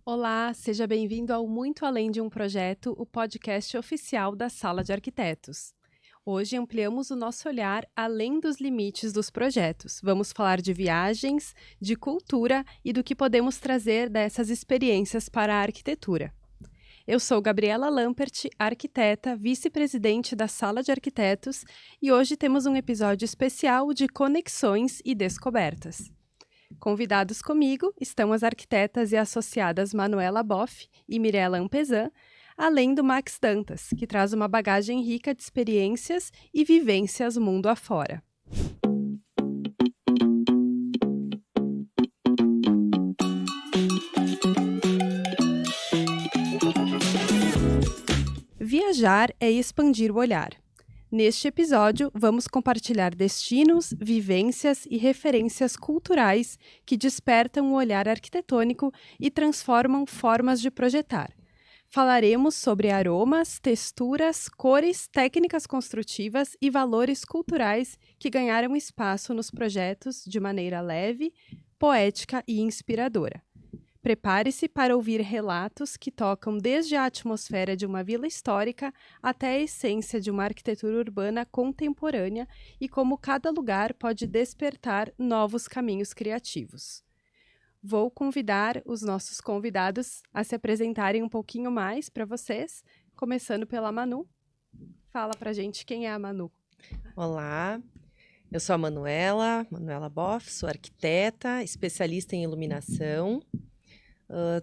Olá, seja bem-vindo ao Muito Além de um Projeto, o podcast oficial da Sala de Arquitetos. Hoje ampliamos o nosso olhar além dos limites dos projetos. Vamos falar de viagens, de cultura e do que podemos trazer dessas experiências para a arquitetura. Eu sou Gabriela Lampert, arquiteta, vice-presidente da Sala de Arquitetos, e hoje temos um episódio especial de conexões e descobertas. Convidados comigo estão as arquitetas e associadas Manuela Boff e Mirella Ampezan, além do Max Dantas, que traz uma bagagem rica de experiências e vivências mundo afora. Viajar é expandir o olhar. Neste episódio, vamos compartilhar destinos, vivências e referências culturais que despertam o olhar arquitetônico e transformam formas de projetar. Falaremos sobre aromas, texturas, cores, técnicas construtivas e valores culturais que ganharam espaço nos projetos de maneira leve, poética e inspiradora. Prepare-se para ouvir relatos que tocam desde a atmosfera de uma vila histórica até a essência de uma arquitetura urbana contemporânea e como cada lugar pode despertar novos caminhos criativos. Vou convidar os nossos convidados a se apresentarem um pouquinho mais para vocês, começando pela Manu. Fala pra gente quem é a Manu. Olá, eu sou a Manuela Boff, sou arquiteta, especialista em iluminação.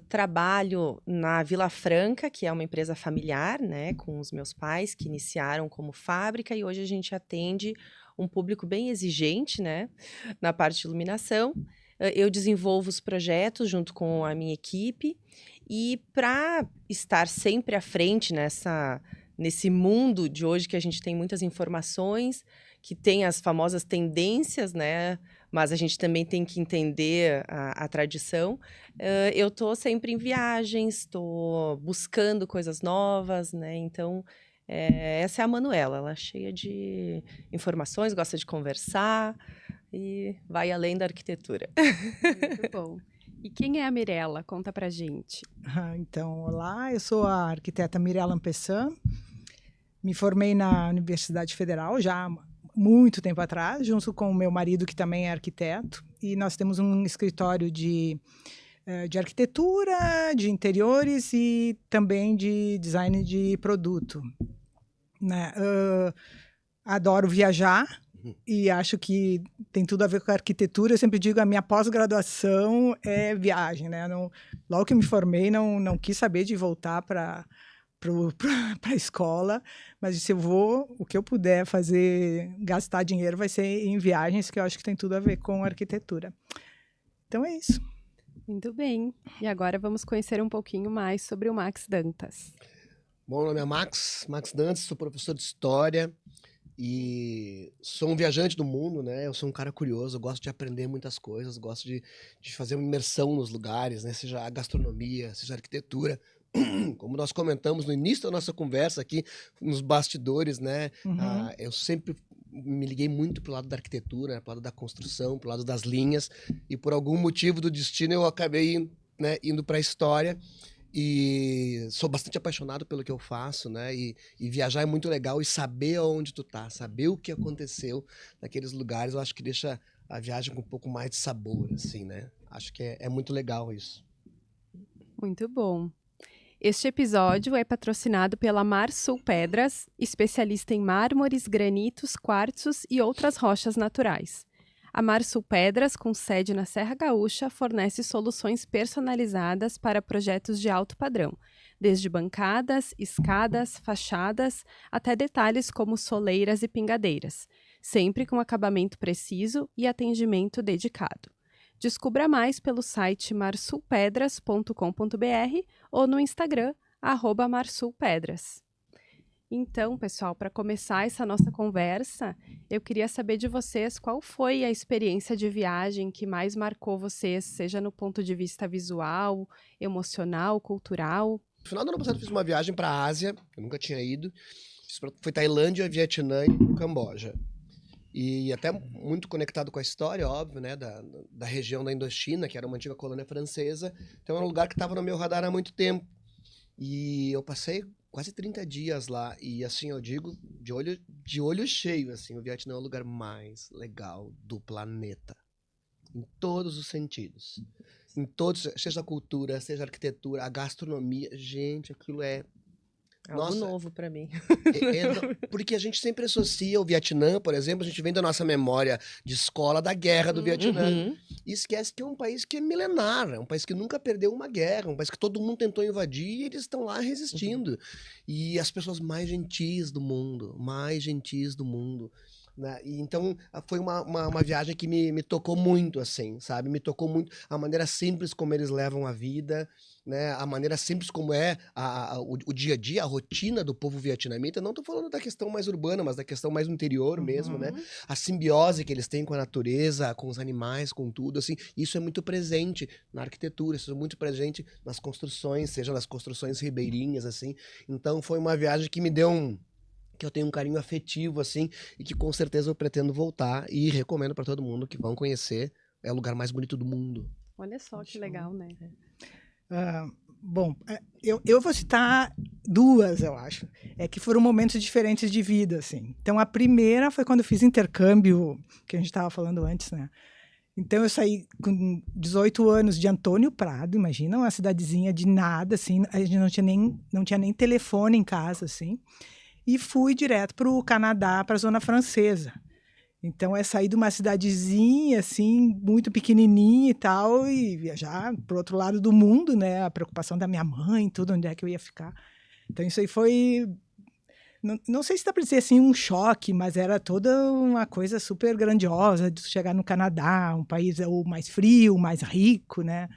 Trabalho na Vila Franca, que é uma empresa familiar, né, com os meus pais, que iniciaram como fábrica, e hoje a gente atende um público bem exigente, né, na parte de iluminação. Eu desenvolvo os projetos junto com a minha equipe, e para estar sempre à frente nesse mundo de hoje que a gente tem muitas informações, que tem as famosas tendências, né? Mas a gente também tem que entender a tradição. Eu estou sempre em viagens, estou buscando coisas novas, né? Então, essa é a Manuela, ela é cheia de informações, gosta de conversar e vai além da arquitetura. Muito bom. E quem é a Mirella? Conta pra gente. Então, olá, eu sou a arquiteta Mirella Ampezan. Me formei na Universidade Federal já há muito tempo atrás, junto com o meu marido, que também é arquiteto. E nós temos um escritório de arquitetura, de interiores e também de design de produto. Né? Adoro viajar e acho que tem tudo a ver com a arquitetura. Eu sempre digo, a minha pós-graduação é viagem. Né? Logo que eu me formei, não quis saber de voltar para a escola, mas se eu vou, o que eu puder fazer, gastar dinheiro, vai ser em viagens, que eu acho que tem tudo a ver com arquitetura. Então é isso. Muito bem. E agora vamos conhecer um pouquinho mais sobre o Max Dantas. Bom, meu nome é Max Dantas, sou professor de História e sou um viajante do mundo, né? Eu sou um cara curioso, eu gosto de aprender muitas coisas, gosto de fazer uma imersão nos lugares, né? Seja a gastronomia, seja a arquitetura. Como nós comentamos no início da nossa conversa aqui, nos bastidores, né? Eu sempre me liguei muito pro lado da arquitetura, pro lado da construção, pro lado das linhas, e por algum motivo do destino eu acabei, né, indo para a história. E sou bastante apaixonado pelo que eu faço, né? E viajar é muito legal, e saber onde tu tá, saber o que aconteceu naqueles lugares, eu acho que deixa a viagem com um pouco mais de sabor, assim, né? Acho que é muito legal isso. Muito bom. Este episódio é patrocinado pela Marsul Pedras, especialista em mármores, granitos, quartzos e outras rochas naturais. A Marsul Pedras, com sede na Serra Gaúcha, fornece soluções personalizadas para projetos de alto padrão, desde bancadas, escadas, fachadas, até detalhes como soleiras e pingadeiras, sempre com acabamento preciso e atendimento dedicado. Descubra mais pelo site marsulpedras.com.br ou no Instagram, @marsulpedras. Então, pessoal, para começar essa nossa conversa, eu queria saber de vocês qual foi a experiência de viagem que mais marcou vocês, seja no ponto de vista visual, emocional, cultural. No final do ano passado eu fiz uma viagem para a Ásia, eu nunca tinha ido. Foi Tailândia, Vietnã e Camboja. E até muito conectado com a história, óbvio, né? Da região da Indochina, que era uma antiga colônia francesa. Então era um lugar que estava no meu radar há muito tempo. E eu passei quase 30 dias lá. E assim, eu digo, de olho cheio, assim, o Vietnã é o lugar mais legal do planeta. Em todos os sentidos. Em todos, seja a cultura, seja a arquitetura, a gastronomia. Gente, aquilo é... Algo Nossa, novo pra mim. porque a gente sempre associa o Vietnã, por exemplo, a gente vem da nossa memória de escola da guerra do Vietnã. Uhum. E esquece que é um país que é milenar, é um país que nunca perdeu uma guerra, um país que todo mundo tentou invadir e eles estão lá resistindo. E as pessoas mais gentis do mundo, né? E então foi uma viagem que me tocou muito, assim, sabe? Me tocou muito a maneira simples como eles levam a vida, né? A maneira simples como é o dia a dia, a rotina do povo vietnamita. Não tô falando da questão mais urbana, mas da questão mais interior mesmo, né? A simbiose que eles têm com a natureza, com os animais, com tudo, assim. Isso é muito presente na arquitetura, isso é muito presente nas construções, seja nas construções ribeirinhas, assim. Então foi uma viagem que me deu que eu tenho um carinho afetivo, assim, e que com certeza eu pretendo voltar e recomendo para todo mundo que vão conhecer. É o lugar mais bonito do mundo. Olha só que legal, né? Bom, eu vou citar duas, eu acho. É que foram momentos diferentes de vida, assim. Então, a primeira foi quando eu fiz intercâmbio, que a gente estava falando antes, né? Então, eu saí com 18 anos de Antônio Prado, imagina, uma cidadezinha de nada, assim. A gente não tinha nem telefone em casa, assim. E fui direto para o Canadá, para a Zona Francesa. Então, é sair de uma cidadezinha, assim, muito pequenininha e tal, e viajar para o outro lado do mundo, né? A preocupação da minha mãe, tudo, onde é que eu ia ficar. Então, isso aí foi... Não sei se dá para dizer, assim, um choque, mas era toda uma coisa super grandiosa de chegar no Canadá, um país o mais frio, mais rico, né?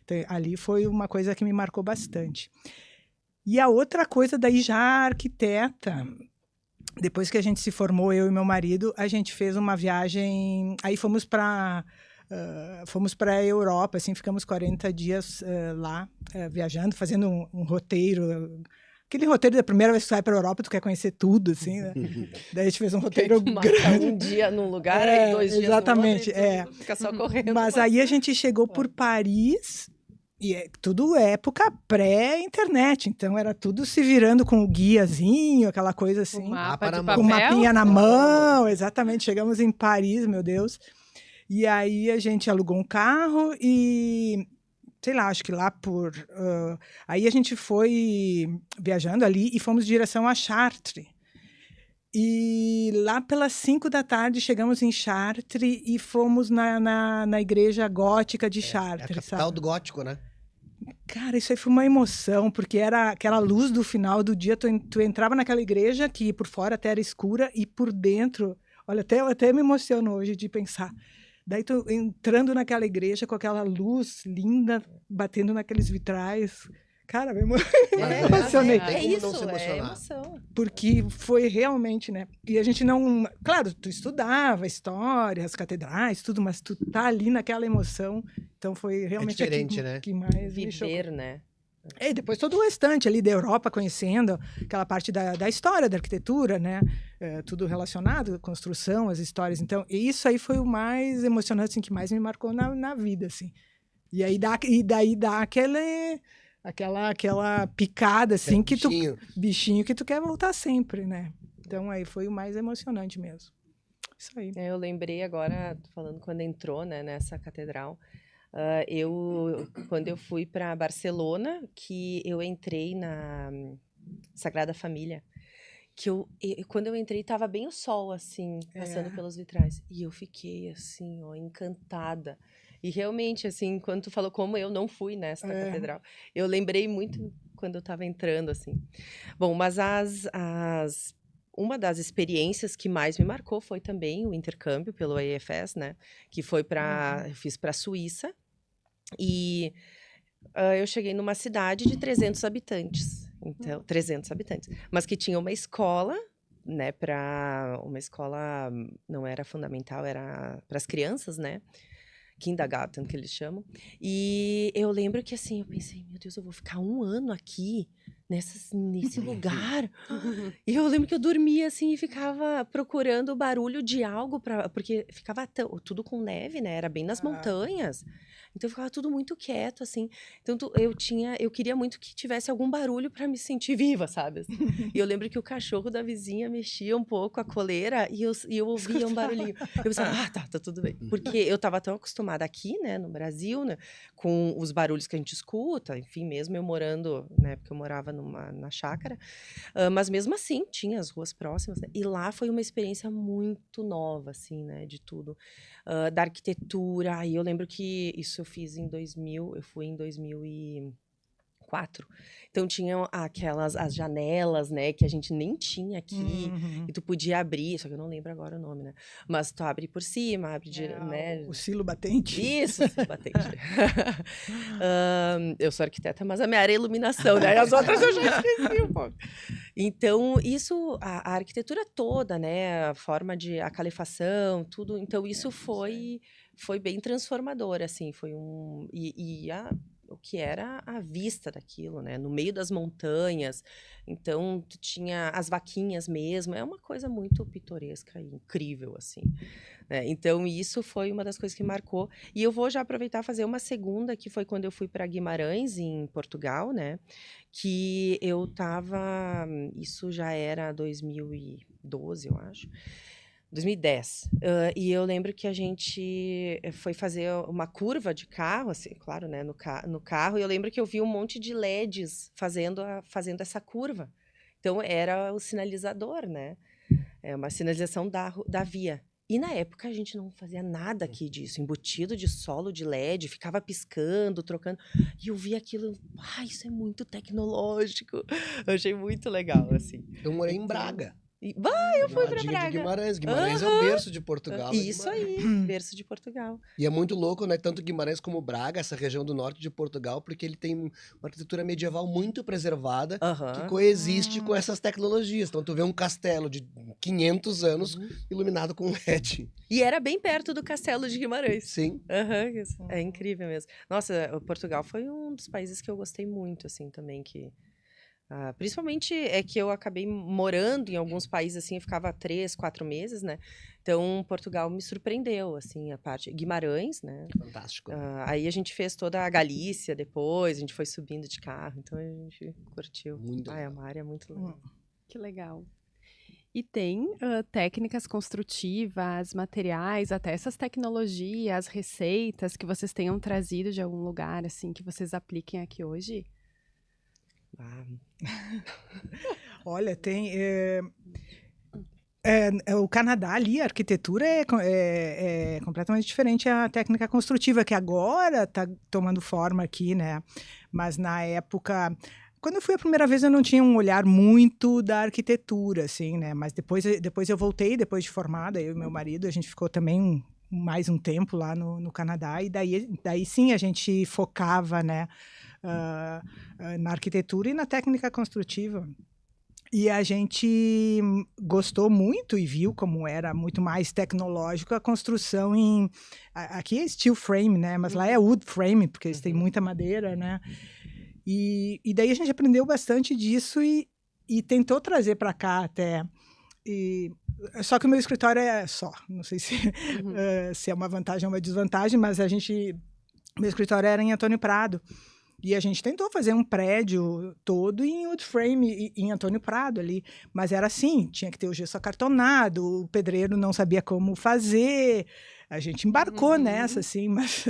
Então, ali foi uma coisa que me marcou bastante. E a outra coisa, daí já arquiteta, depois que a gente se formou, eu e meu marido, a gente fez uma viagem, aí fomos para a Europa, assim, ficamos 40 dias lá, viajando, fazendo um roteiro, aquele roteiro da primeira vez que tu vai para a Europa, tu quer conhecer tudo, assim, né? Daí a gente fez um roteiro grande. Um dia num lugar, aí 2 dias exatamente, no outro, fica só correndo. Mas aí a gente chegou por Paris... E tudo época pré-internet, então era tudo se virando com o guiazinho, aquela coisa assim. Com o mapinha na mão, exatamente. Chegamos em Paris, meu Deus. E aí a gente alugou um carro e, sei lá, acho que lá por... aí a gente foi viajando ali e fomos em direção a Chartres. E lá pelas 5 da tarde chegamos em Chartres e fomos na igreja gótica de Chartres. É a capital do gótico, né? Cara, isso aí foi uma emoção, porque era aquela luz do final do dia, tu entrava naquela igreja que por fora até era escura e por dentro, olha, até me emociono hoje de pensar. Daí tu entrando naquela igreja com aquela luz linda, batendo naqueles vitrais. Cara, me emocionei. É isso, é emoção. Porque foi realmente, né? E a gente não... Claro, tu estudava história, as catedrais, tudo, mas tu tá ali naquela emoção. Então foi realmente diferente, né? Que mais viver, né? E depois todo o restante ali da Europa, conhecendo aquela parte da história, da arquitetura, né? Tudo relacionado, construção, as histórias. Então, isso aí foi o mais emocionante, assim, que mais me marcou na vida, assim. E daí dá aquela picada, assim, que bichinho que tu quer voltar sempre, né? Então, aí foi o mais emocionante mesmo. Isso aí. Eu lembrei agora, falando quando entrou, né, nessa catedral, quando eu fui para Barcelona, que eu entrei na Sagrada Família, que quando eu entrei, tava bem o sol, assim, passando pelos vitrais. E eu fiquei, assim, ó, encantada. E realmente, assim, quando tu falou como eu não fui nesta catedral, eu lembrei muito quando eu estava entrando, assim. Bom, mas uma das experiências que mais me marcou foi também o intercâmbio pelo AEFS, né? Que foi eu fiz para a Suíça. E eu cheguei numa cidade de 300 habitantes. Então, 300 habitantes. Mas que tinha uma escola, né? Uma escola, não era fundamental, era para as crianças, né? Kindergarten, que eles chamam. E eu lembro que, assim, eu pensei, meu Deus, eu vou ficar 1 ano aqui nesse lugar. E eu lembro que eu dormia assim e ficava procurando o barulho de algo, porque ficava tudo com neve, né? Era bem nas montanhas. Então ficava tudo muito quieto, assim. Então eu queria muito que tivesse algum barulho para me sentir viva, sabe? Assim. E eu lembro que o cachorro da vizinha mexia um pouco a coleira e eu ouvia um barulhinho. Eu pensava, tá tudo bem. Porque eu estava tão acostumada aqui, né, no Brasil, né, com os barulhos que a gente escuta, enfim, mesmo eu morando, né, porque eu morava na chácara, mas mesmo assim tinha as ruas próximas, né, e lá foi uma experiência muito nova, assim, né, de tudo, da arquitetura. Aí eu lembro que isso eu fiz em 2000, eu fui em 2004. Então tinham as janelas, né, que a gente nem tinha aqui, e tu podia abrir, só que eu não lembro agora o nome, né? Mas tu abre por cima, né? O silo batente. Isso, silo batente. Eu sou arquiteta, mas a minha área é iluminação, né? As outras eu já esqueci um pouco. Então, isso, a arquitetura toda, né? A forma a calefação, tudo. Então, isso foi bem transformador, assim. Foi o que era a vista daquilo, né? No meio das montanhas. Então, tu tinha as vaquinhas mesmo. É uma coisa muito pitoresca e incrível, assim. Né? Então, isso foi uma das coisas que marcou. E eu vou já aproveitar e fazer uma segunda, que foi quando eu fui para Guimarães, em Portugal, né? Que eu tava... Isso já era 2012, eu acho. 2010. E eu lembro que a gente foi fazer uma curva de carro, assim, claro, né, no carro, e eu lembro que eu vi um monte de LEDs fazendo essa curva. Então, era o sinalizador, né? É uma sinalização da via. E na época a gente não fazia nada aqui disso, embutido de solo de LED, ficava piscando, trocando. E eu vi aquilo, isso é muito tecnológico. Eu achei muito legal, assim. Eu morei em Braga. Eu fui pra Braga. De Guimarães. Guimarães é o berço de Portugal. Isso aí, berço de Portugal. E é muito louco, né? Tanto Guimarães como Braga, essa região do norte de Portugal, porque ele tem uma arquitetura medieval muito preservada, que coexiste com essas tecnologias. Então, tu vê um castelo de 500 anos iluminado com LED. E era bem perto do castelo de Guimarães. Sim. É incrível mesmo. Nossa, Portugal foi um dos países que eu gostei muito, assim, também, principalmente é que eu acabei morando em alguns países, assim, eu ficava 3, 4 meses, né? Então, Portugal me surpreendeu, assim, a parte... Guimarães, né? Fantástico. Aí a gente fez toda a Galícia depois, a gente foi subindo de carro, então a gente curtiu. Muito é uma área muito legal. Que legal. E tem técnicas construtivas, materiais, até essas tecnologias, receitas que vocês tenham trazido de algum lugar, assim, que vocês apliquem aqui hoje? Olha, tem... o Canadá ali, a arquitetura é completamente diferente à técnica construtiva, que agora está tomando forma aqui, né? Mas na época... Quando eu fui a primeira vez, eu não tinha um olhar muito da arquitetura, assim, né? Mas depois eu voltei, depois de formada, eu e meu marido, a gente ficou também mais um tempo lá no Canadá, e daí sim a gente focava, né? Na arquitetura e na técnica construtiva. E a gente gostou muito e viu como era muito mais tecnológico a construção aqui é steel frame, né? Mas lá é wood frame, porque eles têm muita madeira, né? E daí a gente aprendeu bastante disso e tentou trazer para cá até. Só que o meu escritório não sei se é uma vantagem ou uma desvantagem, mas meu escritório era em Antônio Prado. E a gente tentou fazer um prédio todo em wood frame, em Antônio Prado ali. Mas era assim, tinha que ter o gesso acartonado, o pedreiro não sabia como fazer. A gente embarcou nessa, assim, mas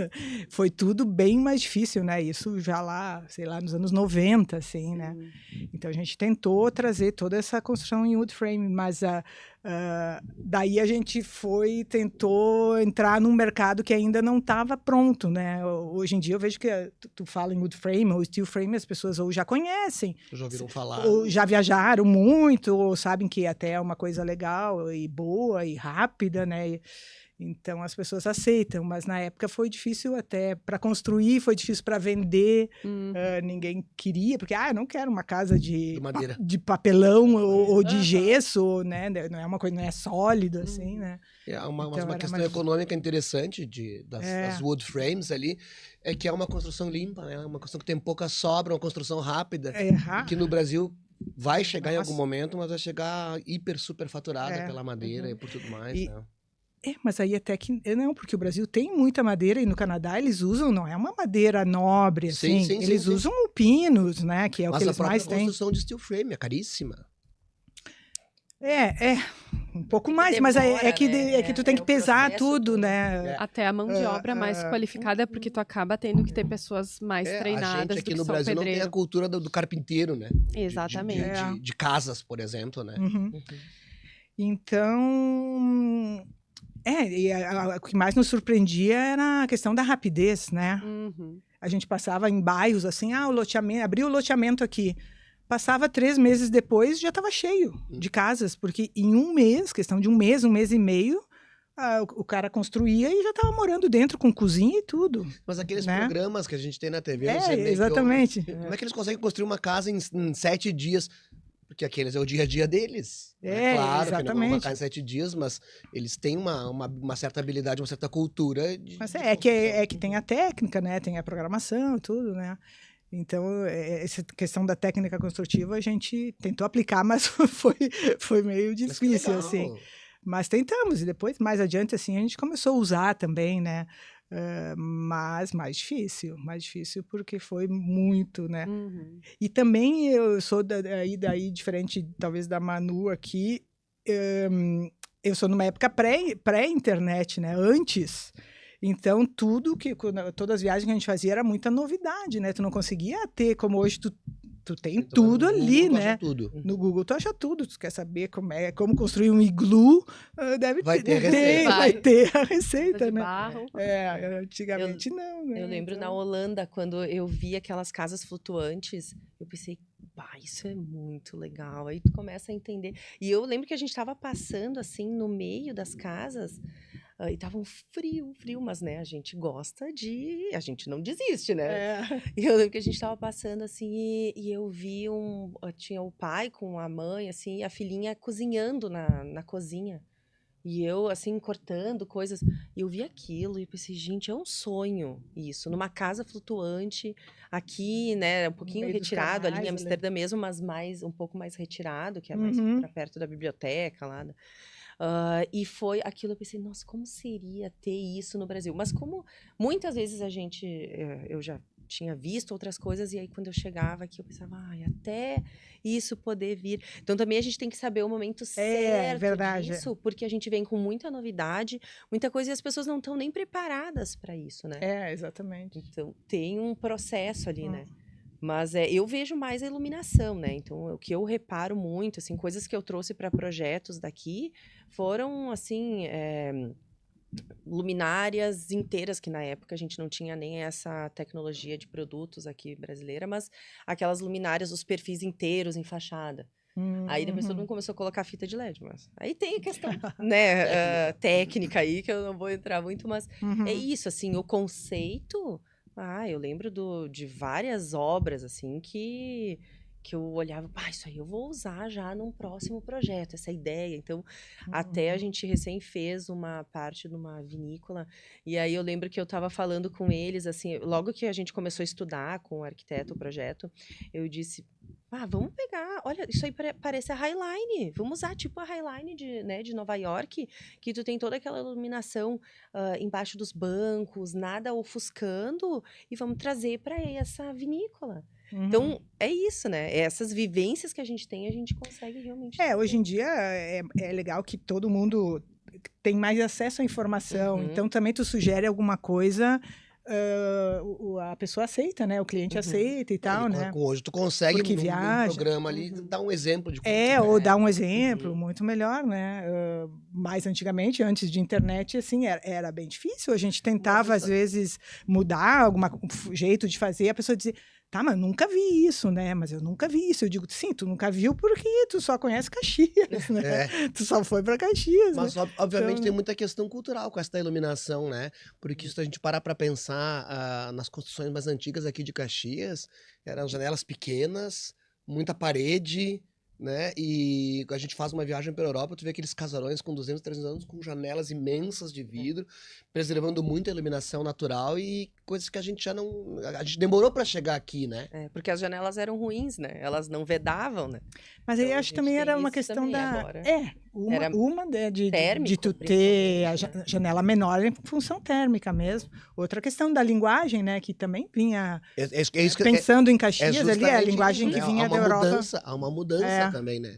foi tudo bem mais difícil, né? Isso já lá, sei lá, nos anos 90, assim, né? Então, a gente tentou trazer toda essa construção em wood frame, mas daí a gente tentou entrar num mercado que ainda não estava pronto, né? Hoje em dia eu vejo que tu fala em wood frame ou steel frame, as pessoas ou já conhecem. Já ouviram falar. Ou já viajaram muito, ou sabem que até é uma coisa legal e boa e rápida, né? Então as pessoas aceitam, mas na época foi difícil até para construir, foi difícil para vender, ninguém queria, porque eu não quero uma casa De madeira. de papelão ou de gesso, né? Não é uma coisa, não é sólido assim, né? É uma Então, era questão mais- econômica interessante das wood frames ali, é que é uma construção limpa, né? Uma construção que tem pouca sobra, uma construção rápida, que no Brasil vai chegar em algum momento, mas vai chegar hiper, super faturada pela madeira e por tudo mais, né? Mas aí até que não, porque o Brasil tem muita madeira e no Canadá eles usam, não é uma madeira nobre, assim, eles usam o pinos, né, que é o que eles mais têm. Mas a construção de steel frame é caríssima. Um pouco mais, mas é que tu tem que pesar tudo, né? Até a mão de obra mais qualificada, porque tu acaba tendo que ter pessoas mais treinadas A gente do aqui que no só o Brasil não tem a pedreiro. cultura do carpinteiro, né? Exatamente. De casas, por exemplo, né? Então, o que mais nos surpreendia era a questão da rapidez, né? A gente passava em bairros assim, o loteamento, abriu o loteamento aqui. Passava 3 meses depois, já estava cheio de casas, porque em um mês, questão de um mês e meio, o cara construía e já estava morando dentro com cozinha e tudo. Mas aqueles programas que a gente tem na TV, exatamente. Como é que eles conseguem construir uma casa em 7 dias? Porque aqueles é o dia a dia deles. Claro exatamente. que não vão marcar em 7 dias, mas eles têm uma certa habilidade, uma certa cultura. Mas que tem a técnica, né? Tem a programação e tudo, né? Então, essa questão da técnica construtiva a gente tentou aplicar, mas foi meio difícil, assim. Mas tentamos, e depois, mais adiante, assim, a gente começou a usar também, né? Mas mais difícil porque foi muito, né? E também eu sou daí diferente, talvez, da Manu aqui, eu sou numa época pré-internet, né? Antes. Então, todas as viagens que a gente fazia era muita novidade, né? Tu não conseguia ter, como hoje tu tem tudo ali, né? No Google tu acha tudo. Tu quer saber como construir um iglu, vai ter a receita, de né? barro. Antigamente não, né? Eu lembro na Holanda, quando eu vi aquelas casas flutuantes, eu pensei, isso é muito legal. Aí tu começa a entender. E eu lembro que a gente estava passando, assim, no meio das casas, e tava um frio, mas, né, a gente não desiste, né? E eu lembro que a gente tava passando, assim, e eu vi tinha o pai com a mãe, assim, e a filhinha cozinhando na cozinha. E eu, assim, cortando coisas. E eu vi aquilo e pensei, gente, é um sonho isso. Numa casa flutuante, aqui, né, um pouquinho retirado, ali em Amsterdã mesmo, mas um pouco mais retirado, que é mais pra perto da biblioteca lá. E foi aquilo, eu pensei, nossa, como seria ter isso no Brasil? Mas como muitas vezes eu já tinha visto outras coisas, e aí quando eu chegava aqui, eu pensava, até isso poder vir. Então também a gente tem que saber o momento certo disso, porque a gente vem com muita novidade, muita coisa, e as pessoas não estão nem preparadas para isso, né? Exatamente. Então tem um processo ali, né? Mas eu vejo mais a iluminação, né? Então, o que eu reparo muito, assim, coisas que eu trouxe para projetos daqui foram, assim, luminárias inteiras, que na época a gente não tinha nem essa tecnologia de produtos aqui brasileira, mas aquelas luminárias, os perfis inteiros em fachada. Aí depois todo mundo começou a colocar fita de LED, mas aí tem a questão, né, técnica aí, que eu não vou entrar muito, mas é isso, assim, o conceito... eu lembro de várias obras, assim, que eu olhava, isso aí eu vou usar já num próximo projeto, essa ideia. Então, até a gente recém fez uma parte de uma vinícola, e aí eu lembro que eu estava falando com eles, assim, logo que a gente começou a estudar com o arquiteto o projeto, eu disse... vamos pegar, olha, isso aí parece a Highline, vamos usar tipo a Highline de Nova York, que tu tem toda aquela iluminação embaixo dos bancos, nada ofuscando, e vamos trazer para essa vinícola. Então, é isso, né? Essas vivências que a gente tem, a gente consegue realmente... Hoje em dia é legal que todo mundo tem mais acesso à informação, então também tu sugere alguma coisa... a pessoa aceita, né? O cliente aceita e tal, né? Hoje tu consegue, porque num programa ali, dar um exemplo de como ou dar um exemplo, muito melhor, né? Mas antigamente, antes de internet, assim, era bem difícil. A gente tentava, às vezes, mudar algum jeito de fazer, a pessoa dizia, Tá, mas eu nunca vi isso, né? Mas eu nunca vi isso. Eu digo, sim, tu nunca viu porque tu só conhece Caxias, né? Tu só foi para Caxias, Mas, né? obviamente, Então- tem muita questão cultural com essa iluminação, né? Porque se a gente parar para pensar nas construções mais antigas aqui de Caxias, eram janelas pequenas, muita parede, né? E a gente faz uma viagem pela Europa, tu vê aqueles casarões com 200, 300 anos, com janelas imensas de vidro, preservando muito a iluminação natural e coisas que a gente já não... A gente demorou para chegar aqui, né? Porque as janelas eram ruins, né? Elas não vedavam, né? Mas aí Então, a acho que gente também tem era uma isso questão também da... agora. Uma de térmico, tu ter a principalmente, né? janela menor em função térmica mesmo. Outra questão da linguagem, né? Que também vinha É isso que... pensando em Caxias ali, a justamente linguagem isso, que né? vinha da Europa. Há uma mudança também, né?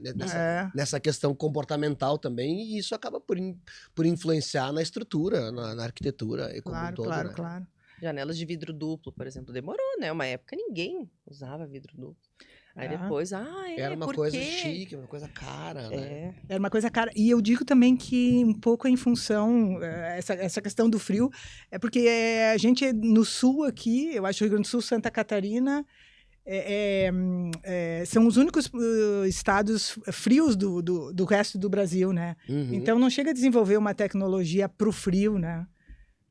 Nessa questão comportamental também, e isso acaba por influenciar na estrutura, na arquitetura e como um todo, né? Claro. Janelas de vidro duplo, por exemplo, demorou, né? Uma época ninguém usava vidro duplo. Aí depois, Era uma por coisa quê? chique, uma coisa cara, né? Era uma coisa cara. E eu digo também que um pouco em função, essa questão do frio, é porque a gente no sul aqui, eu acho que o Rio Grande do Sul, Santa Catarina, são os únicos estados frios do resto do Brasil, né? Uhum. Então não chega a desenvolver uma tecnologia para o frio, né?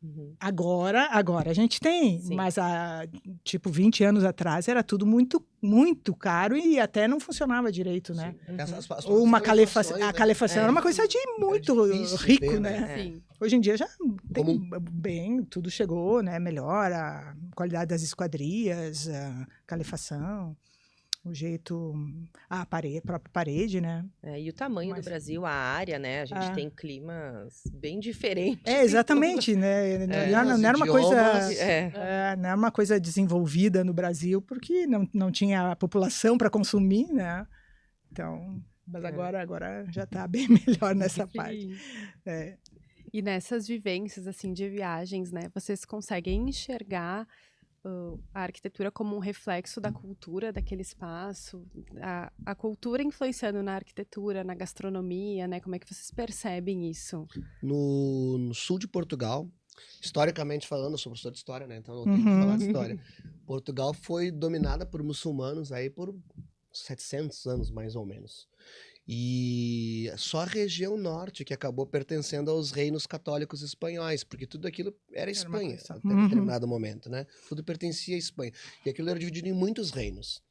Uhum. Agora a gente tem, Sim. mas há tipo 20 anos atrás era tudo muito, muito caro e até não funcionava direito, né? Ou uma calefação. A calefação era uma coisa de muito difícil rico, ter, né? Sim. Hoje em dia já tem Como- bem, tudo chegou, né? Melhor a qualidade das esquadrias, a calefação, o jeito, a própria parede, né? E o tamanho Mas- do Brasil, a área, né? A gente tem climas bem diferentes. Exatamente, né? Não era uma coisa. idiomas. Não é uma coisa desenvolvida no Brasil, porque não tinha a população para consumir, né? Então, mas agora já está bem melhor nessa parte. Sim. E nessas vivências, assim, de viagens, né? Vocês conseguem enxergar a arquitetura como um reflexo da cultura daquele espaço? A cultura influenciando na arquitetura, na gastronomia, né? Como é que vocês percebem isso? No sul de Portugal, historicamente falando, eu sou professor de história, né? Então não tenho que falar de história. Portugal foi dominada por muçulmanos aí por 700 anos, mais ou menos. E só a região norte que acabou pertencendo aos reinos católicos espanhóis, porque tudo aquilo era Espanha, até determinado momento, né? Tudo pertencia à Espanha. E aquilo era dividido em muitos reinos.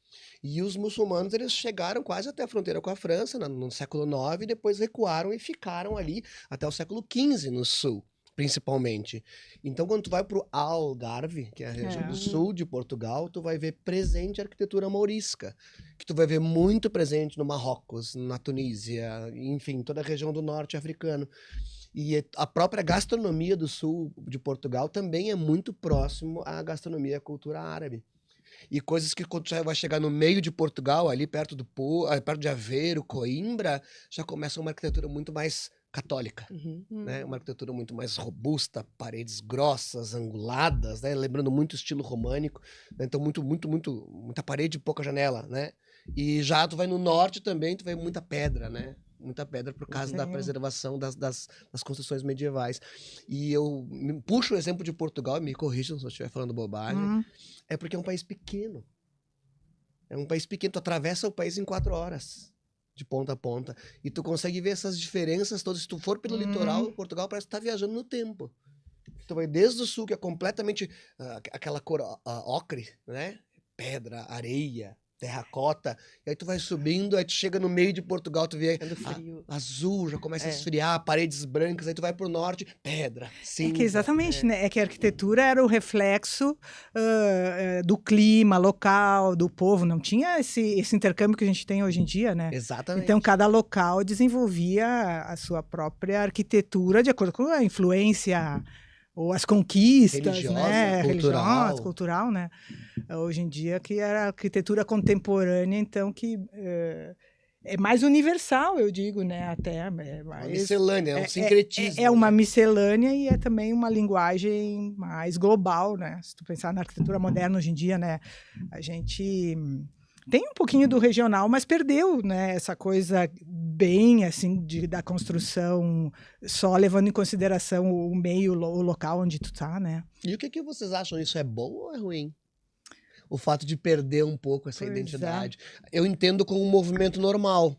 E os muçulmanos, eles chegaram quase até a fronteira com a França, no século IX, e depois recuaram e ficaram ali até o século XV, no sul, principalmente. Então, quando tu vai para o Algarve, que é a região do sul de Portugal, tu vai ver presente a arquitetura mourisca, que tu vai ver muito presente no Marrocos, na Tunísia, enfim, toda a região do norte africano. E a própria gastronomia do sul de Portugal também é muito próximo à gastronomia e à cultura árabe. E coisas que quando você vai chegar no meio de Portugal, ali perto de Aveiro, Coimbra, já começa uma arquitetura muito mais católica, né? Uma arquitetura muito mais robusta, paredes grossas, anguladas, né? Lembrando muito o estilo românico, né? Então muita parede e pouca janela, né? E já tu vai no norte também, tu vai muita pedra, né? Muita pedra por causa da preservação das construções medievais. E eu puxo o exemplo de Portugal, me corrijam se eu estiver falando bobagem, é porque é um país pequeno. É um país pequeno, tu atravessa o país em 4 horas, de ponta a ponta. E tu consegue ver essas diferenças todas. Se tu for pelo litoral, Portugal parece que tu tá viajando no tempo. Tu vai desde o sul, que é completamente aquela cor ocre, né? Pedra, areia, terracota, e aí tu vai subindo, aí tu chega no meio de Portugal, tu vê azul, já começa a esfriar, paredes brancas, aí tu vai pro norte, pedra, cinza. É que exatamente, né? É que a arquitetura era o reflexo do clima local, do povo, não tinha esse intercâmbio que a gente tem hoje em dia, né? Exatamente. Então, cada local desenvolvia a sua própria arquitetura de acordo com a influência ou as conquistas, religiosa, né? cultural, né? Hoje em dia, que era a arquitetura contemporânea, então, que é mais universal, eu digo, né? Até mais, uma miscelânea, é um sincretismo. É uma miscelânea e é também uma linguagem mais global, né? Se tu pensar na arquitetura moderna hoje em dia, né? A gente tem um pouquinho do regional, mas perdeu, né? Essa coisa bem, assim, da construção, só levando em consideração o meio, o local onde tu tá, né? E o que vocês acham? Isso é bom ou é ruim? o fato de perder um pouco essa Pois é. identidade. Eu entendo como um movimento normal.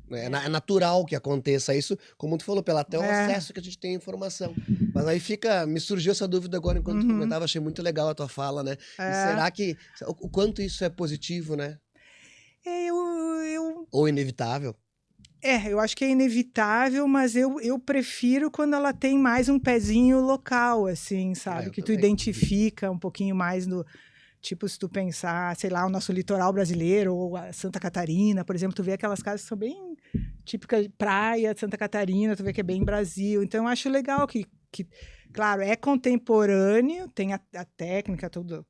Né? É natural que aconteça isso, como tu falou, pelo até o acesso que a gente tem à informação. Mas aí me surgiu essa dúvida agora enquanto tu comentava, achei muito legal a tua fala, né? E será que, o quanto isso é positivo, né? Ou inevitável? Eu acho que é inevitável, mas eu prefiro quando ela tem mais um pezinho local, assim, sabe? eu Que tu também. identifica um pouquinho mais do... Tipo, se tu pensar, sei lá, o nosso litoral brasileiro, ou a Santa Catarina, por exemplo, tu vê aquelas casas que são bem típicas de praia de Santa Catarina, tu vê que é bem Brasil. Então, eu acho legal que claro, é contemporâneo, tem a técnica tudo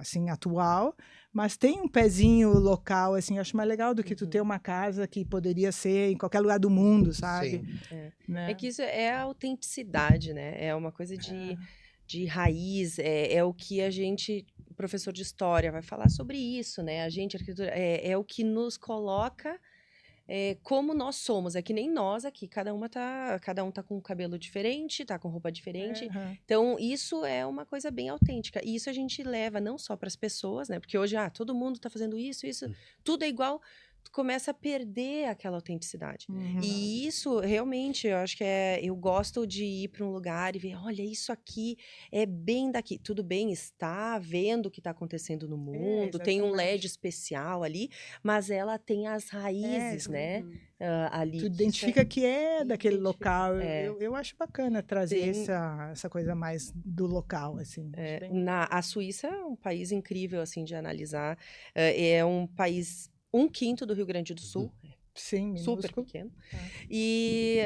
assim, atual, mas tem um pezinho local, assim, eu acho mais legal do que tu ter uma casa que poderia ser em qualquer lugar do mundo, sabe? Sim. É que isso é a autenticidade, né? É uma coisa de raiz, é o que a gente, professor de história, vai falar sobre isso, né? A gente, arquitetura, é o que nos coloca como nós somos. É que nem nós aqui, cada um tá com cabelo diferente, tá com roupa diferente. Então, isso é uma coisa bem autêntica. E isso a gente leva não só para as pessoas, né? Porque hoje, todo mundo tá fazendo isso, tudo é igual. Tu começa a perder aquela autenticidade. E isso, realmente, eu acho que eu gosto de ir para um lugar e ver, olha, isso aqui é bem daqui. Tudo bem, está vendo o que está acontecendo no mundo, tem um LED especial ali, mas ela tem as raízes, né? Ali. Tu identifica que é daquele local. Eu acho bacana trazer essa coisa mais do local, assim. A Suíça é um país incrível, assim, de analisar. É um país 1/5 do Rio Grande do Sul. Sim, super pequeno. E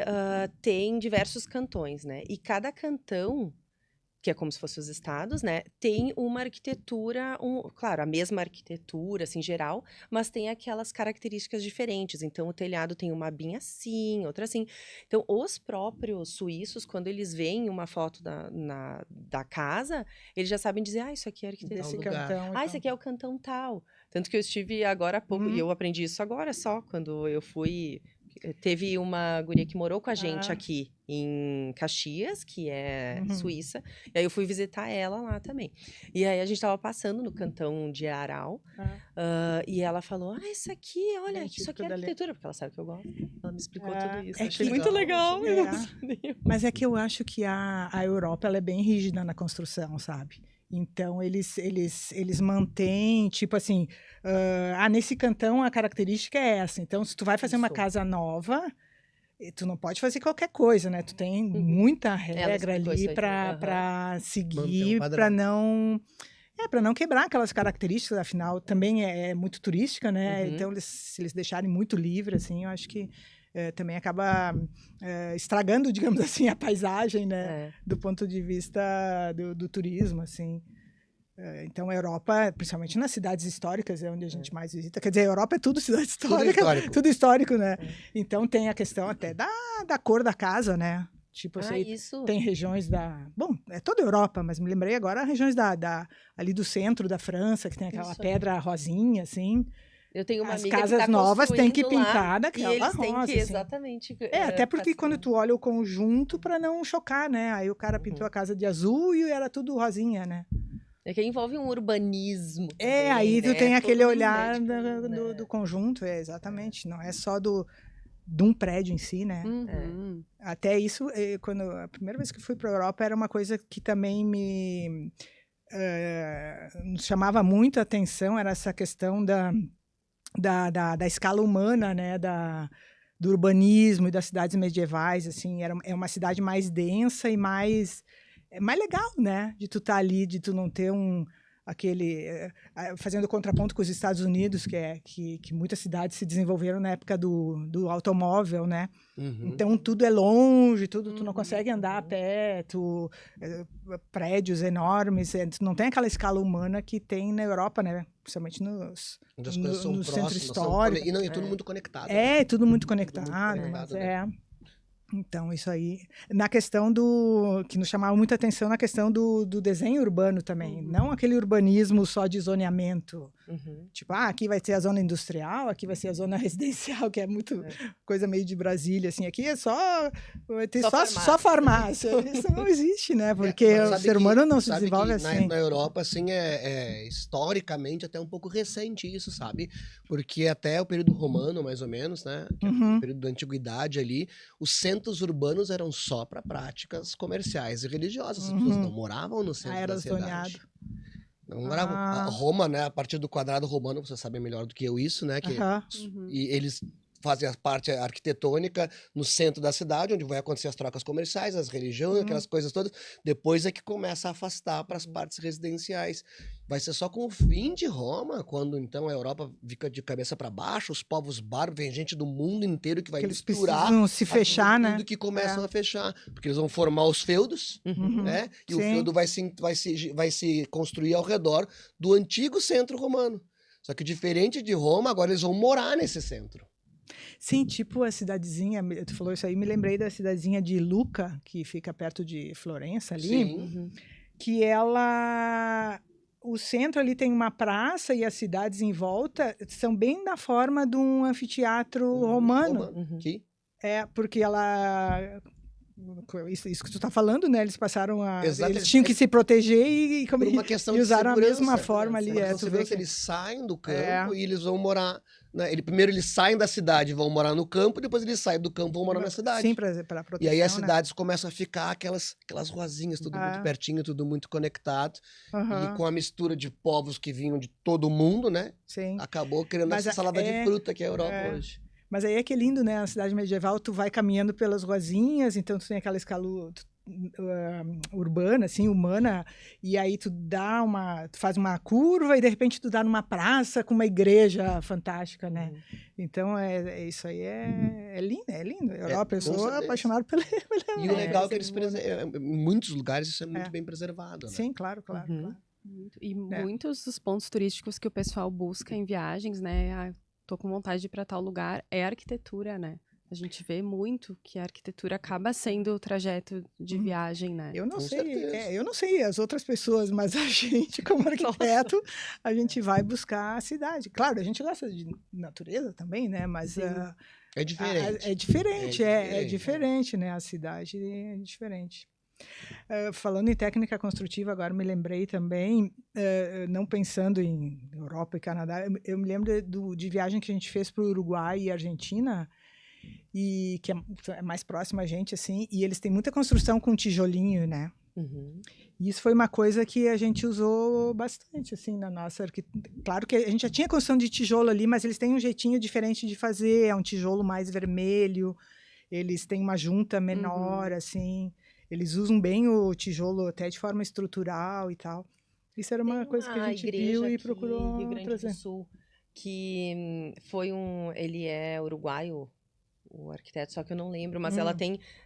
tem diversos cantões, né? E cada cantão, que é como se fossem os estados, né? Tem uma arquitetura, claro, a mesma arquitetura, assim, geral, mas tem aquelas características diferentes. Então, o telhado tem uma abinha assim, outra assim. Então, os próprios suíços, quando eles veem uma foto da casa, eles já sabem dizer, isso aqui é arquitetura. Esse cantão. Isso aqui é o cantão tal. Tanto que eu estive agora há pouco, e eu aprendi isso agora só, quando eu fui... Teve uma guria que morou com a gente aqui em Caxias, que é Suíça, e aí eu fui visitar ela lá também. E aí a gente tava passando no cantão de Aarau, e ela falou, isso aqui, olha, isso aqui é arquitetura, porque ela sabe que eu gosto. Ela me explicou tudo isso. Achei muito legal. Mas é que eu acho que a Europa ela é bem rígida na construção, sabe? Então, eles mantêm, tipo assim, nesse cantão a característica é essa. Então, se tu vai fazer uma casa nova, tu não pode fazer qualquer coisa, né? Tu tem muita regra ali para seguir, para não quebrar aquelas características, afinal, também é muito turística, né? Então, se eles deixarem muito livre, assim, eu acho que também acaba estragando, digamos assim, a paisagem, né? Do ponto de vista do turismo, assim. Então, a Europa, principalmente nas cidades históricas, é onde a gente mais visita. Quer dizer, a Europa é tudo cidade histórica. Tudo histórico, né? Então, tem a questão até da cor da casa, né? Tipo, tem regiões Bom, é toda a Europa, mas me lembrei agora regiões ali do centro da França, que tem aquela pedra rosinha, assim. Eu tenho uma amiga As casas novas têm que pintar daquela e eles têm rosa, que, assim. exatamente. Até porque quando tu olha o conjunto, para não chocar, né? Aí o cara pintou a casa de azul e era tudo rosinha, né? É que envolve um urbanismo. Também, aí tu tem aquele olhar do conjunto, exatamente. Não é só de um prédio em si, né? Até isso, a primeira vez que eu fui para a Europa, era uma coisa que também nos chamava muito a atenção, era essa questão da escala humana, né, do urbanismo e das cidades medievais, assim, é uma cidade mais densa e mais legal, né, de tu estar ali, de tu não ter fazendo contraponto com os Estados Unidos, que muitas cidades se desenvolveram na época do automóvel, né? Então tudo é longe, tu não consegue andar a pé, prédios enormes, tu não tem aquela escala humana que tem na Europa, né? Principalmente no centro histórico. E tudo muito conectado. Tudo muito conectado. Então, isso aí, na questão que nos chamava muita atenção, na questão do desenho urbano também, não aquele urbanismo só de zoneamento, tipo, aqui vai ser a zona industrial, aqui vai ser a zona residencial, que é muito coisa meio de Brasília, assim, aqui é vai ter só farmácia, isso não existe, né, porque o ser humano não se desenvolve assim. Na Europa, assim, historicamente até um pouco recente isso, sabe, porque até o período romano, mais ou menos, né, que é o período da antiguidade ali, os centros urbanos eram só para práticas comerciais e religiosas. As pessoas não moravam no centro da cidade. Zoneado. Não moravam. A Roma, né, a partir do quadrado romano, você sabe melhor do que eu isso, né? E eles fazem a parte arquitetônica no centro da cidade, onde vai acontecer as trocas comerciais, as religiões, aquelas coisas todas. Depois é que começa a afastar para as partes residenciais. Vai ser só com o fim de Roma, quando então a Europa fica de cabeça para baixo, os povos bárbaros, vem gente do mundo inteiro que vai eles misturar. Precisam se fechar, né? Tudo que começam a fechar. Porque eles vão formar os feudos, né? E o feudo vai se construir ao redor do antigo centro romano. Só que diferente de Roma, agora eles vão morar nesse centro. Sim, tipo a cidadezinha, tu falou isso aí, me lembrei da cidadezinha de Lucca, que fica perto de Florença ali, que o centro ali tem uma praça e as cidades em volta são bem da forma de um anfiteatro romano. Porque isso que tu tá falando, né? Eles passaram eles tinham que se proteger e usaram a mesma forma ali. Eles saem do campo e eles vão morar. Né? Primeiro eles saem da cidade e vão morar no campo, depois eles saem do campo e vão morar na cidade. Sim, para proteção. E aí as cidades começam a ficar aquelas ruazinhas, tudo muito pertinho, tudo muito conectado. E com a mistura de povos que vinham de todo mundo, né? Sim. Acabou criando essa salada de fruta que é a Europa hoje. Mas aí é que é lindo, né? A cidade medieval, tu vai caminhando pelas ruazinhas, então tu tem aquela escala urbana, assim, humana, e aí tu faz uma curva e de repente tu dá numa praça com uma igreja fantástica, né? Então, isso aí é lindo, é lindo. Eu era uma pessoa apaixonada pela E o legal é que eles em muitos lugares isso é muito bem preservado, né? Sim, claro. E muitos dos pontos turísticos que o pessoal busca em viagens, né? Tô com vontade de ir para tal lugar, é arquitetura, né? A gente vê muito que a arquitetura acaba sendo o trajeto de viagem, né? Eu não sei as outras pessoas, mas a gente, como arquiteto, a gente vai buscar a cidade. Claro, a gente gosta de natureza também, né? Mas é diferente. É diferente, né? A cidade é diferente. Falando em técnica construtiva, agora me lembrei também, não pensando em Europa e Canadá, eu me lembro de viagem que a gente fez para o Uruguai e Argentina, e que é mais próximo a gente, assim, e eles têm muita construção com tijolinho, né? E isso foi uma coisa que a gente usou bastante, assim, na nossa arquitetura. Claro que a gente já tinha construção de tijolo ali, mas eles têm um jeitinho diferente de fazer, é um tijolo mais vermelho, eles têm uma junta menor, assim... Eles usam bem o tijolo até de forma estrutural e tal. Isso era uma coisa que a gente viu e procurou Rio Grande trazer. do Sul, que foi ele é uruguaio, o arquiteto, só que eu não lembro, mas ela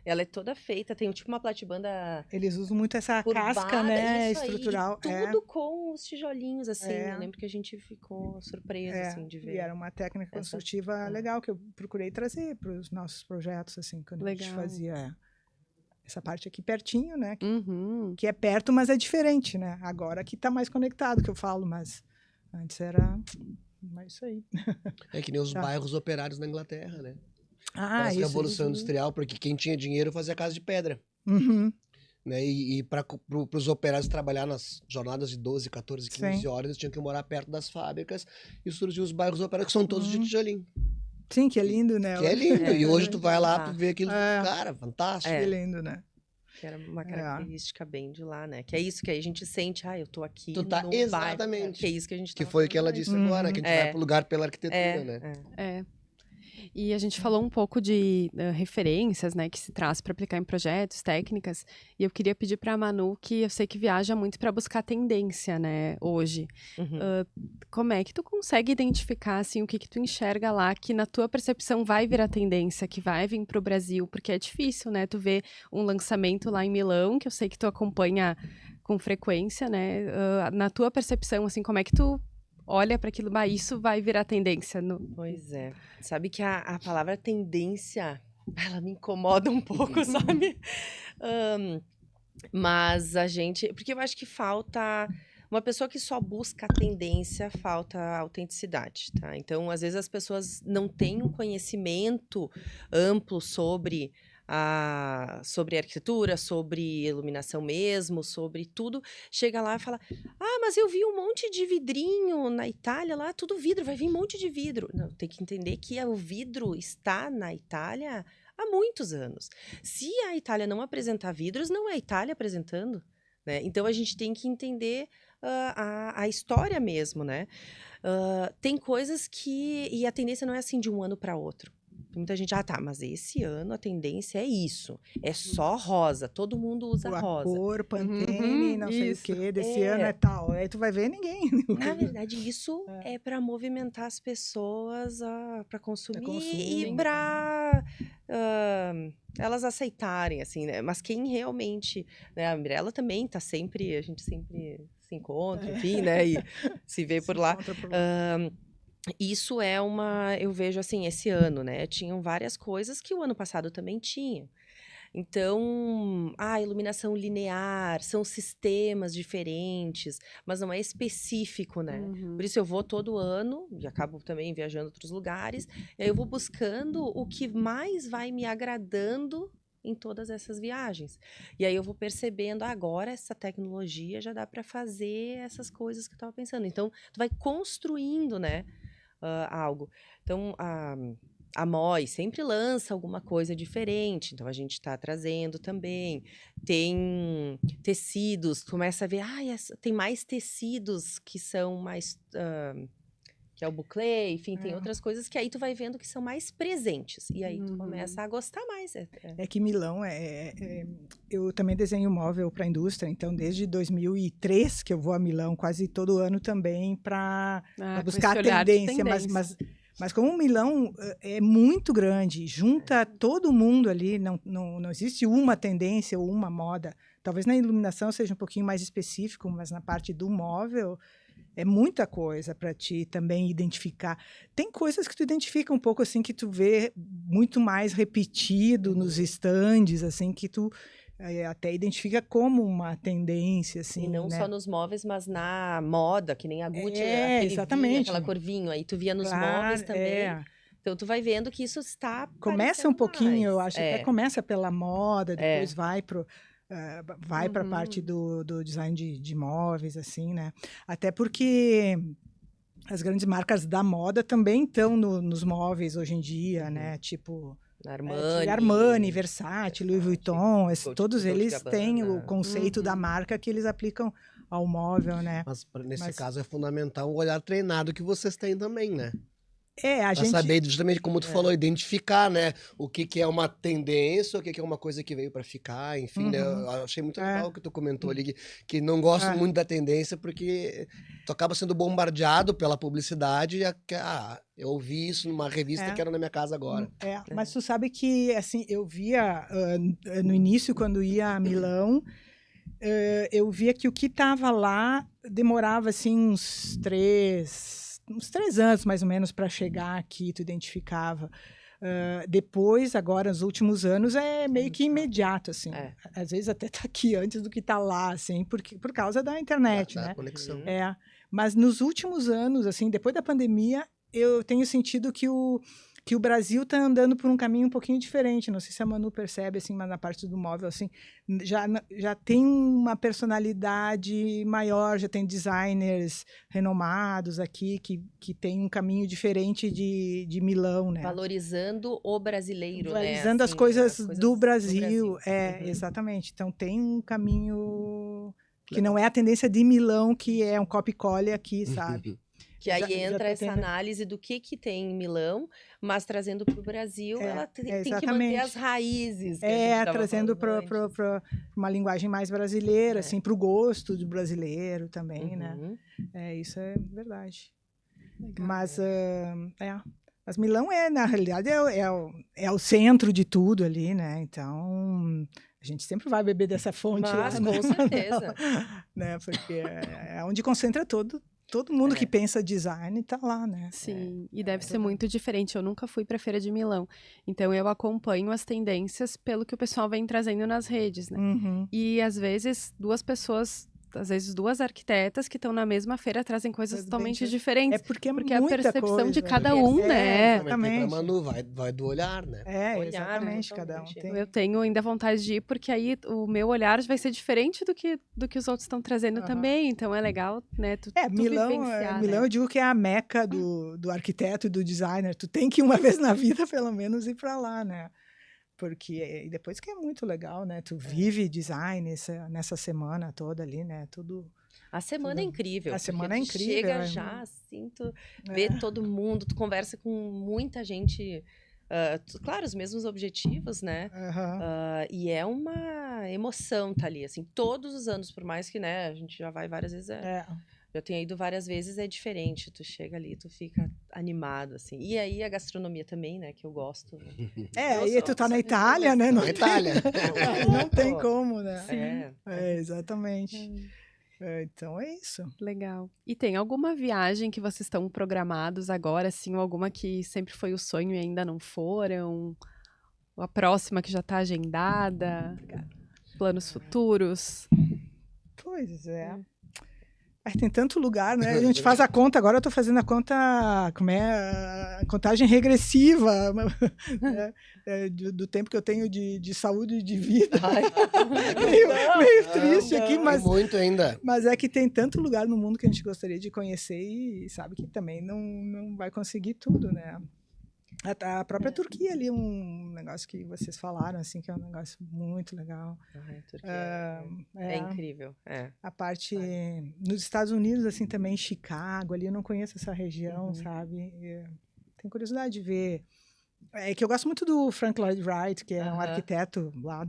é toda feita, tem tipo uma platibanda. Eles usam muito essa curvada, casca, né, isso estrutural. Aí, tudo com os tijolinhos, assim. Eu lembro que a gente ficou surpresa, assim, de ver. E era uma técnica construtiva legal que eu procurei trazer para os nossos projetos, assim, quando a gente fazia essa parte aqui pertinho, né? Que é perto, mas é diferente, né? Agora que tá mais conectado, que eu falo, mas antes era isso aí. É que nem os bairros operários na Inglaterra, né? Isso. Revolução industrial, porque quem tinha dinheiro fazia casa de pedra. Né? E para os operários trabalhar nas jornadas de 12, 14, 15 horas, eles tinham que morar perto das fábricas e surgiu os bairros operários, que são todos de tijolinho. Sim, que é lindo, né? Que é lindo. E hoje tu vai lá, tu vê aquilo, cara, fantástico. Que lindo, né? Que era uma característica bem de lá, né? Que é isso que aí a gente sente, eu tô aqui tu tá exatamente. Bairro, que é isso que a gente Que foi o que ela disse agora, que a gente vai pro lugar pela arquitetura, né? E a gente falou um pouco de referências, né, que se traz para aplicar em projetos, técnicas, e eu queria pedir para a Manu, que eu sei que viaja muito para buscar tendência, né, hoje. Como é que tu consegue identificar, assim, o que tu enxerga lá, que na tua percepção vai virar tendência, que vai vir para o Brasil? Porque é difícil, né, tu ver um lançamento lá em Milão, que eu sei que tu acompanha com frequência, né, na tua percepção, assim, como é que tu olha para aquilo, isso vai virar tendência. Pois é. Sabe que a palavra tendência, ela me incomoda um pouco, sabe? Mas a gente... Porque eu acho que falta... Uma pessoa que só busca a tendência, falta a autenticidade, tá? Então, às vezes, as pessoas não têm um conhecimento amplo sobre sobre arquitetura, sobre iluminação mesmo, sobre tudo. Chega lá e fala, mas eu vi um monte de vidrinho na Itália lá, tudo vidro, vai vir um monte de vidro. Não, tem que entender que o vidro está na Itália há muitos anos. Se a Itália não apresentar vidros, não é a Itália apresentando, né? Então, a gente tem que entender a história mesmo, né? Tem coisas que... E a tendência não é assim de um ano para outro. Muita gente, mas esse ano a tendência é isso. É só rosa, todo mundo usa rosa. A cor, Pantene, não sei o quê, desse ano é tal. Aí tu vai ver ninguém. Na verdade, isso é para movimentar as pessoas para consumir e para elas aceitarem, assim, né? Mas quem realmente... Né, a Mirella também tá sempre... A gente sempre se encontra, enfim, né? E se vê por lá. Isso é eu vejo assim, esse ano, né? Tinham várias coisas que o ano passado também tinha. Então, iluminação linear, são sistemas diferentes, mas não é específico, né? Por isso eu vou todo ano, e acabo também viajando a outros lugares, e aí eu vou buscando o que mais vai me agradando em todas essas viagens. E aí eu vou percebendo, agora essa tecnologia já dá para fazer essas coisas que eu estava pensando. Então, tu vai construindo, né? Algo. Então, a MOI sempre lança alguma coisa diferente, então a gente está trazendo também. Tem tecidos, começa a ver, tem mais tecidos que são mais... que é o bouclé, enfim, tem outras coisas que aí tu vai vendo que são mais presentes. E aí tu começa a gostar mais. É que Milão, eu também desenho móvel para a indústria, então desde 2003 que eu vou a Milão quase todo ano também para buscar a tendência. Mas como o Milão é muito grande, junta todo mundo ali, não existe uma tendência ou uma moda. Talvez na iluminação seja um pouquinho mais específico, mas na parte do móvel... É muita coisa para ti também identificar. Tem coisas que tu identifica um pouco assim, que tu vê muito mais repetido nos estandes, assim, que tu até identifica como uma tendência, assim, e não né? só nos móveis, mas na moda, que nem a Gucci, exatamente. Aquela cor vinho, aí tu via nos móveis também. Então, tu vai vendo que isso está começa um pouquinho, mais. Eu acho, até começa pela moda, depois vai para a parte do design de móveis, assim, né? Até porque as grandes marcas da moda também estão nos móveis hoje em dia, né? Tipo... Armani, Versace, Louis Vuitton, todos eles têm o conceito da marca que eles aplicam ao móvel, né? Mas nesse caso é fundamental o olhar treinado que vocês têm também, né? A gente... saber justamente como tu falou, identificar, né? O que é uma tendência, o que é uma coisa que veio para ficar, enfim, né? Eu achei muito legal o que tu comentou ali, que não gosto muito da tendência, porque tu acaba sendo bombardeado pela publicidade, eu ouvi isso numa revista que era na minha casa agora. Mas tu sabe que, assim, eu via no início, quando ia a Milão, eu via que o que estava lá demorava, assim, uns 3 anos, mais ou menos, para chegar aqui, tu identificava. Depois, agora, nos últimos anos, é meio que imediato, assim. Às vezes até tá aqui antes do que tá lá, assim, por causa da internet, né? Da conexão. Mas nos últimos anos, assim, depois da pandemia, eu tenho sentido que o Brasil está andando por um caminho um pouquinho diferente. Não sei se a Manu percebe, assim, mas na parte do móvel, assim, já tem uma personalidade maior, já tem designers renomados aqui que tem um caminho diferente de Milão, né? Valorizando o brasileiro, né? Valorizando as coisas do Brasil. Exatamente. Então tem um caminho que não é a tendência de Milão, que é um copy-collie aqui, sabe? Que aí entra essa análise do que tem em Milão, mas trazendo para o Brasil, ela tem que manter as raízes. Trazendo para uma linguagem mais brasileira, assim, para o gosto do brasileiro também, né? Isso é verdade. Legal, mas Milão na realidade, é o centro de tudo ali, né? Então, a gente sempre vai beber dessa fonte lá. Com certeza. Né? Porque é onde concentra todo mundo que pensa design tá lá, né? Sim, e deve ser muito diferente. Eu nunca fui para a Feira de Milão, então eu acompanho as tendências pelo que o pessoal vem trazendo nas redes, né? Uhum. E às vezes duas arquitetas que estão na mesma feira trazem coisas Mas bem totalmente diferente. diferentes. É porque é Porque a muita percepção de coisa, cada né? um, É, né? Comentei pra Exatamente. Manu, vai do olhar, né? É, Olhar, exatamente, né? cada um Totalmente. tem. Eu tenho ainda vontade de ir, porque aí o meu olhar vai ser diferente do que os outros estão trazendo Aham. também. Então é legal, né? Tu Milão, vivenciar, Milão né? eu digo que é a meca do arquiteto e do designer. Tu tem que uma vez na vida, pelo menos, ir para lá, né? Porque e depois que é muito legal, né? Tu vive design nessa semana toda ali, né? Tudo. A semana é incrível. A porque semana é tu incrível, chega é. já, assim, tu vê todo mundo, tu conversa com muita gente. Claro, os mesmos objetivos, né? Aham. E é uma emoção tá ali, assim, todos os anos, por mais que, né, a gente já vai várias vezes, já tenha ido várias vezes, é diferente. Tu chega ali, tu fica animado, assim. E aí a gastronomia também, né, que eu gosto. Eu E tu tá na sou Itália, né? Na Itália. Não tem como, né? Exatamente. Então é isso. Legal. E tem alguma viagem que vocês estão programados agora, assim, ou alguma que sempre foi o sonho e ainda não foram? Ou a próxima que já tá agendada? Planos futuros? Pois é. Tem tanto lugar, né? A gente faz a conta, agora eu tô fazendo a conta, a contagem regressiva, né? Do tempo que eu tenho de saúde e de vida. meio triste aqui, mas... Tem muito ainda. Mas é que tem tanto lugar no mundo que a gente gostaria de conhecer e sabe que também não vai conseguir tudo, né? A própria Turquia ali, um negócio que vocês falaram, assim, que é um negócio muito legal. Turquia é incrível. A parte nos Estados Unidos, assim, também, Chicago, ali, eu não conheço essa região, sabe? Tenho curiosidade de ver. É que eu gosto muito do Frank Lloyd Wright, que é um arquiteto lá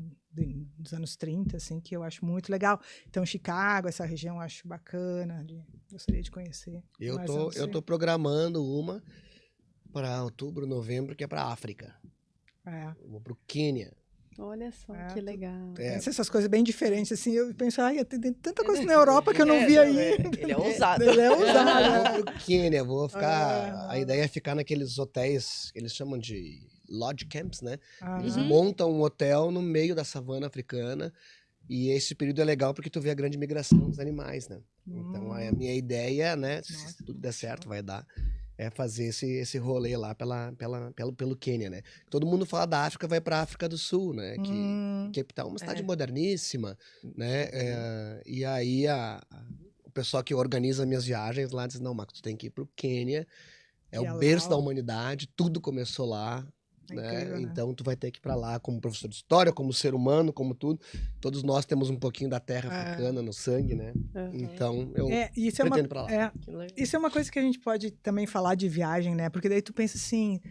dos anos 30, assim, que eu acho muito legal. Então, Chicago, essa região, eu acho bacana, gostaria de conhecer. Eu tô programando uma para outubro, novembro, que é para África. Eu vou para o Quênia. Olha só, que legal. Essas coisas bem diferentes, assim, eu penso, tem tanta coisa na Europa que eu não vi aí. Ele é ousado. Ele é ousado. Eu vou pro Quênia, vou ficar... A ideia é ficar naqueles hotéis que eles chamam de lodge camps, né? Eles montam um hotel no meio da savana africana e esse período é legal porque tu vê a grande migração dos animais, né? Então, a minha ideia, né, se tudo der certo, vai dar, é fazer esse rolê lá pelo Quênia, né? Todo mundo fala da África, vai pra África do Sul, né? Que Cape Town é uma cidade moderníssima, né? E aí o pessoal que organiza minhas viagens lá diz, não, Marco, tu tem que ir pro Quênia, é o berço da humanidade, tudo começou lá, né? Incrível, né? Então tu vai ter que ir pra lá como professor de história, como ser humano, como tudo. Todos nós temos um pouquinho da terra africana no sangue, né? Então eu pretendo ir pra lá. Isso é uma coisa que a gente pode também falar de viagem, né? Porque daí tu pensa assim,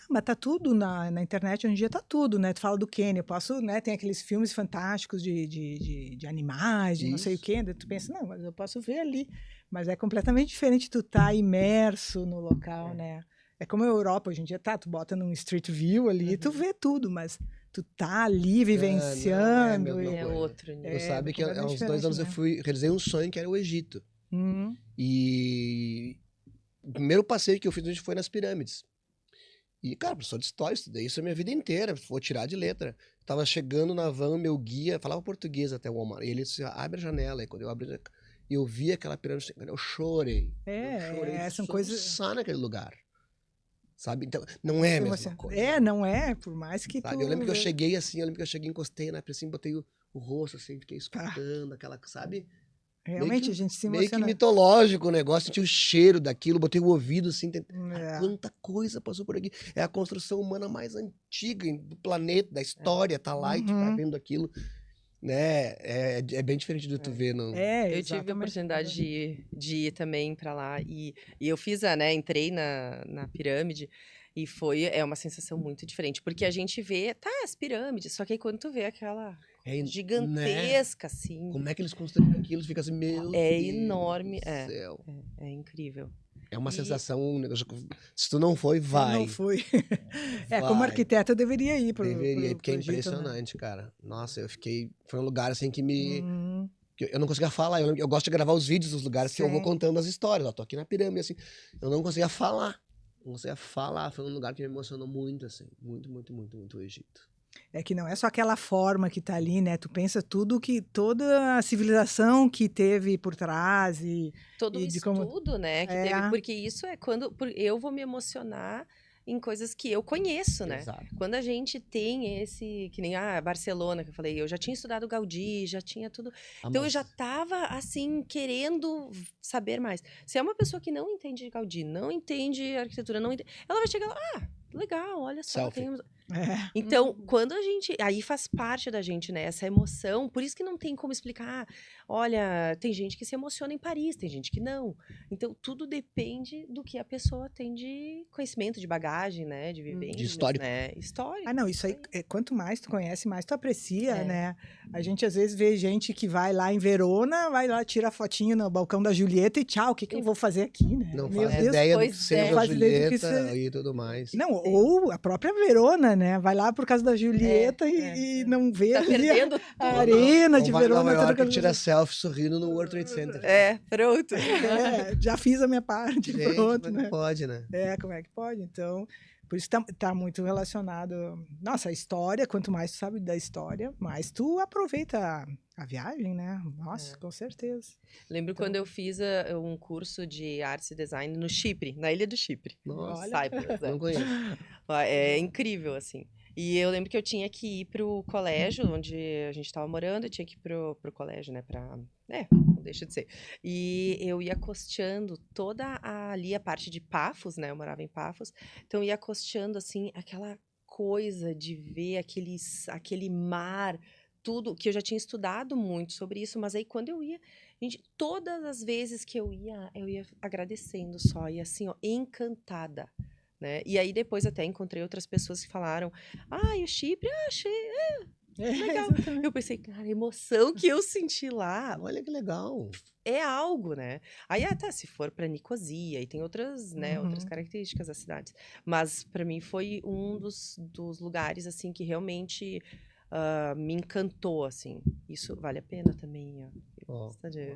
mas tá tudo na internet, hoje em dia tá tudo, né? Tu fala do Quênia, eu posso, né? Tem aqueles filmes fantásticos de animais, de não sei o quê, daí tu pensa, não, mas eu posso ver ali. Mas é completamente diferente tu tá imerso no local, né? É como a Europa hoje em dia, tu bota num Street View ali e tu vê tudo, mas tu tá ali vivenciando. É outro nível. Tu sabe que há uns 2 anos eu realizei um sonho que era o Egito. E o primeiro passeio que eu fiz a gente foi nas pirâmides. E, cara, professor de história, estudei isso a minha vida inteira, vou tirar de letra. Tava chegando na van, meu guia, falava português até o Walmart, e ele disse, abre a janela. E quando eu abri, eu vi aquela pirâmide, eu chorei. São coisas... naquele lugar. Sabe? Então, não é a mesma coisa. Não é, por mais que sabe? Eu lembro que eu cheguei assim, encostei na assim, botei o rosto assim, fiquei escutando aquela, sabe? Realmente, a gente se emociona. Meio que mitológico o negócio, senti o cheiro daquilo, botei o ouvido assim, quanta coisa passou por aqui. É a construção humana mais antiga do planeta, da história, tá lá e tu tá vendo aquilo. Né? É bem diferente do que tu vê. Eu tive a oportunidade de ir também para lá e eu fiz entrei na pirâmide e é uma sensação muito diferente, porque a gente vê, as pirâmides, só que aí quando tu vê aquela gigantesca, né? Assim... Como é que eles construíram aquilo? Fica assim, meu Deus enorme, do céu. É incrível. É uma sensação, se tu não foi, vai. Não foi. Como arquiteta eu deveria ir. Deveria ir, porque é impressionante, cara. Nossa, foi um lugar assim que me Eu não conseguia falar. Eu gosto de gravar os vídeos dos lugares que eu vou Sim. contando as histórias. Ó, tô aqui na pirâmide, assim. Eu não conseguia falar. Não conseguia falar. Foi um lugar que me emocionou muito, assim. Muito, muito, muito, muito o Egito. É que não é só aquela forma que tá ali, né? Tu pensa toda a civilização que teve por trás Todo o e de como... estudo, né, que teve, porque isso é quando eu vou me emocionar em coisas que eu conheço, né? Exato. Quando a gente tem esse, que nem Barcelona, que eu falei, eu já tinha estudado Gaudí, já tinha tudo. Então eu já tava, assim, querendo saber mais. Se é uma pessoa que não entende de Gaudí, não entende arquitetura, não entende, ela vai chegar lá, legal, olha só, Selfie. tem... É. Então, quando a gente... Aí faz parte da gente, né? Essa emoção. Por isso que não tem como explicar. Olha, tem gente que se emociona em Paris, tem gente que não. Então, tudo depende do que a pessoa tem de conhecimento, de bagagem, né? De vivência. De histórico. Né? Histórico. Ah, não, isso aí, quanto mais tu conhece, mais tu aprecia, É. né? A gente às vezes vê gente que vai lá em Verona, vai lá, tira a fotinho no balcão da Julieta e tchau, o que eu vou fazer aqui, né? Não Meu faz Deus. ideia do pois que é. seja a Faz ideia do que Julieta seja. e tudo mais. Não, ou a própria Verona, né? Vai lá por causa da Julieta e não vê Tá ali perdendo a tudo. arena de Ou vai em Verona. Nova toda York e aquela- tira selfie sorrindo no World Trade Center. É, pronto. É, já fiz a minha parte, Gente, pronto, como é que né? pode, né? É, como é que pode? Então, por isso tá muito relacionado. Nossa, a história, quanto mais tu sabe da história, mais tu aproveita a viagem, né? Nossa, com certeza. Lembro Então- quando eu fiz um curso de arte e design no Chipre, na ilha do Chipre. Nossa, Cyprus, não conheço. É incrível, assim. E eu lembro que eu tinha que ir pro colégio, onde a gente estava morando, eu tinha que ir pro colégio, né, não deixa de ser. E eu ia costeando ali a parte de Pafos, né, eu morava em Pafos, então eu ia costeando, assim, aquela coisa de ver aquele mar, tudo, que eu já tinha estudado muito sobre isso, mas aí quando eu ia, gente, todas as vezes que eu ia agradecendo só, e assim, ó, encantada. Né? E aí depois até encontrei outras pessoas que falaram, e o Chipre, achei legal. Eu pensei, cara, a emoção que eu senti lá Olha que legal. é algo, né? Aí se for para Nicosia, e tem outras, né, outras características das cidades. Mas para mim foi um dos lugares, assim, que realmente me encantou, assim. Isso vale a pena também, ó. Ó, Gosta de-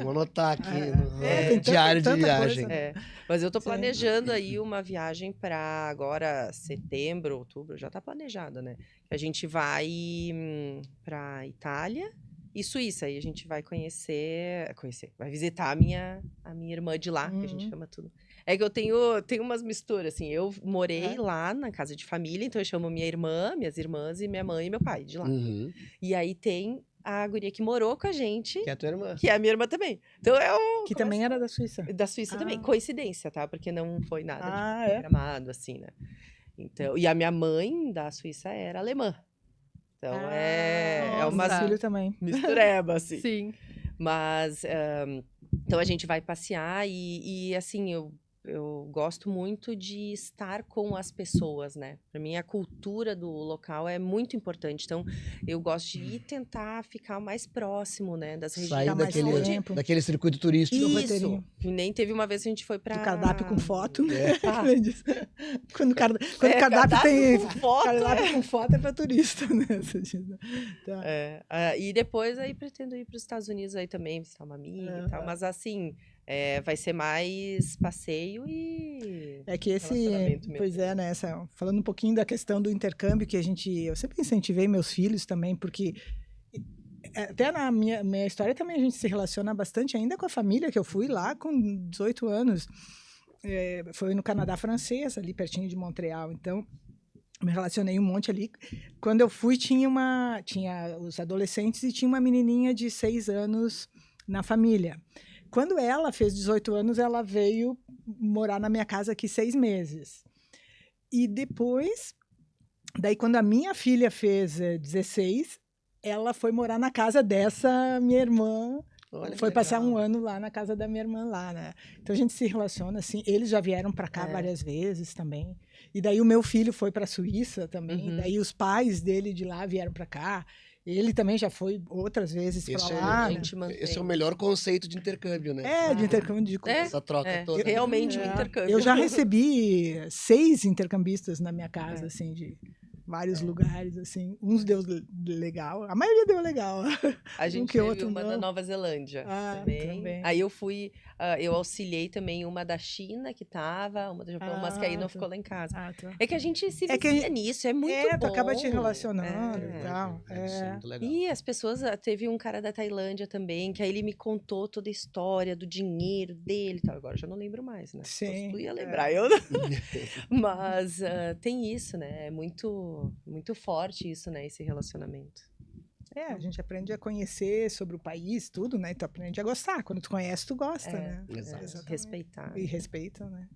Vou anotar aqui no tem diário de tanta viagem. coisa, É, mas eu tô Sim. planejando aí uma viagem para agora setembro, outubro, já tá planejada, né? A gente vai para Itália e Suíça, aí a gente vai conhecer, vai visitar a minha irmã de lá, que a gente chama tudo. É que eu tenho umas misturas, assim, eu morei lá na casa de família, então eu chamo minha irmã, minhas irmãs e minha mãe e meu pai de lá. Uhum. E aí tem a guria que morou com a gente, Que é a tua irmã. que é a minha irmã também. Então Que também era da Suíça. da Suíça também. Ah. Coincidência, tá? Porque não foi nada Ah, de é? programado, assim, né? Então, e a minha mãe da Suíça era alemã. Então, é uma nossa. Filho também. mistureba, assim. Sim. Mas, então a gente vai passear e assim, eu gosto muito de estar com as pessoas, né? Para mim, a cultura do local é muito importante. Então, eu gosto de ir tentar ficar mais próximo, né? Das regiões. Sair mais daquele, tempo. daquele circuito turístico. Do Isso! roteirinho. E nem teve uma vez que a gente foi pra... Do cardápio com foto, né? Ah. Quando o cardápio tem... com foto, Cardápio com foto é para turista, né? Tá. e depois aí pretendo ir para os Estados Unidos aí também, visitar uma amiga e tal. Mas assim, vai ser mais passeio e... É que relacionamento mesmo. pois é, né? Falando um pouquinho da questão do intercâmbio, que eu sempre incentivei meus filhos também, porque até na minha história também a gente se relaciona bastante ainda com a família, que eu fui lá com 18 anos. Foi no Canadá francês, ali pertinho de Montreal. Então, me relacionei um monte ali. Quando eu fui, tinha os adolescentes e tinha uma menininha de 6 anos na família. Quando ela fez 18 anos, ela veio morar na minha casa aqui 6 meses. E depois, daí quando a minha filha fez 16, ela foi morar na casa dessa minha irmã. Olha que Foi passar legal. um ano lá na casa da minha irmã lá, né? Então a gente se relaciona assim. Eles já vieram para cá várias vezes também. E daí o meu filho foi para a Suíça também. Uhum. Daí os pais dele de lá vieram para cá. Ele também já foi outras vezes para Esse é- lá. a né? gente mantém. Esse é o melhor conceito de intercâmbio, né? De intercâmbio de Essa troca toda. Realmente um É. intercâmbio. Eu já recebi 6 intercambistas na minha casa, assim, vários lugares, assim. Uns deu legal, a maioria deu legal. A gente que teve outro uma da não. Nova Zelândia também. também. Aí eu fui, eu auxiliei também uma da China que tava, uma do Japão, mas que aí não ficou lá em casa. Tá. É que a gente se É que vicia nisso, é muito bom. tu acaba te relacionando É. e tal. Isso é muito legal. E as pessoas, teve um cara da Tailândia também, que aí ele me contou toda a história do dinheiro dele e tal. Agora eu já não lembro mais, né? Sim, Tu ia lembrar, eu não. Mas tem isso, né? É muito, muito forte isso, né? Esse relacionamento. A gente aprende a conhecer sobre o país, tudo, né? E tu aprende a gostar. Quando tu conhece, tu gosta, né? Exato. Exatamente. Respeitar. E respeita, né?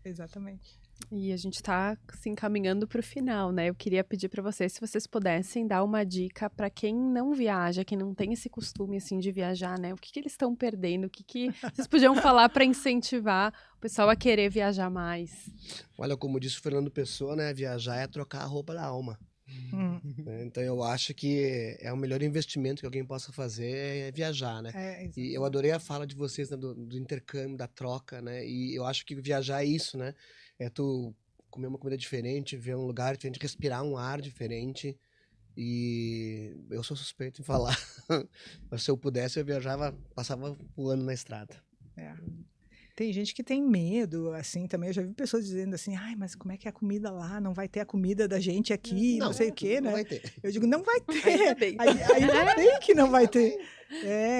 Exatamente. E a gente tá se encaminhando para o final, né? Eu queria pedir para vocês, se vocês pudessem dar uma dica para quem não viaja, quem não tem esse costume assim de viajar, né? O que eles estão perdendo? O que vocês podiam falar para incentivar o pessoal a querer viajar mais? Olha, como disse o Fernando Pessoa, né? Viajar é trocar a roupa da alma. Né? Então eu acho que é o melhor investimento que alguém possa fazer é viajar, né? E eu adorei a fala de vocês, né, do intercâmbio, da troca, né? E eu acho que viajar é isso, né? É tu comer uma comida diferente, ver um lugar diferente, respirar um ar diferente. E eu sou suspeito em falar. Mas se eu pudesse, eu viajava, passava o ano na estrada. Tem gente que tem medo, assim, também. Eu já vi pessoas dizendo assim, ai, mas como é que é a comida lá? Não vai ter a comida da gente aqui, não sei o quê, né? Não vai ter. Eu digo, não vai ter. Ainda bem. Ainda bem que não vai ter.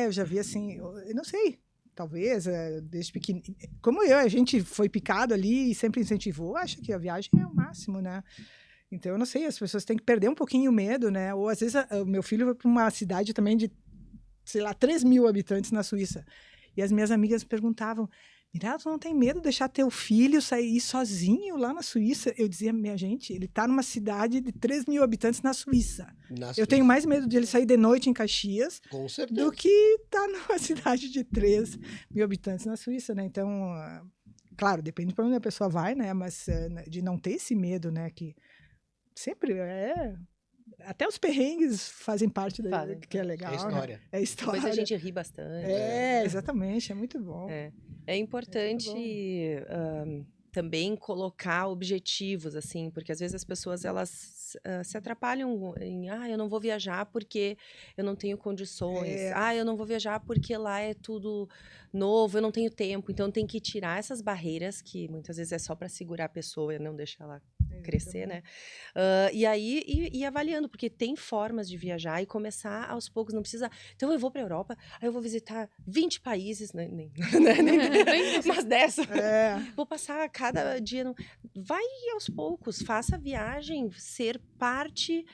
Eu já vi assim, eu não sei, talvez, desde pequeno. Como a gente foi picado ali e sempre incentivou, acho que a viagem é o máximo, né? Então, eu não sei, as pessoas têm que perder um pouquinho o medo, né? Ou às vezes o meu filho vai para uma cidade também de, sei lá, 3.000 habitantes na Suíça. E as minhas amigas perguntavam, Mirella, tu não tem medo de deixar teu filho sair sozinho lá na Suíça? Eu dizia, minha gente, ele tá numa cidade de 3.000 habitantes na Suíça. Eu tenho mais medo de ele sair de noite em Caxias Com certeza. do que tá numa cidade de 3.000 habitantes na Suíça, né? Então, claro, depende para onde a pessoa vai, né? Mas de não ter esse medo, né? Que sempre até os perrengues fazem parte da que é legal. É história. Né? É história. Depois a gente ri bastante. Exatamente, é muito bom. É importante também colocar objetivos, assim, porque às vezes as pessoas elas se atrapalham em, eu não vou viajar porque eu não tenho condições, eu não vou viajar porque lá é tudo novo, eu não tenho tempo, então tem que tirar essas barreiras que muitas vezes é só para segurar a pessoa e não deixar ela crescer, né? E aí ir avaliando, porque tem formas de viajar e começar aos poucos, não precisa. Então eu vou para a Europa, aí eu vou visitar 20 países, nem umas 10. Vou passar cada dia. Vai aos poucos, faça a viagem ser parte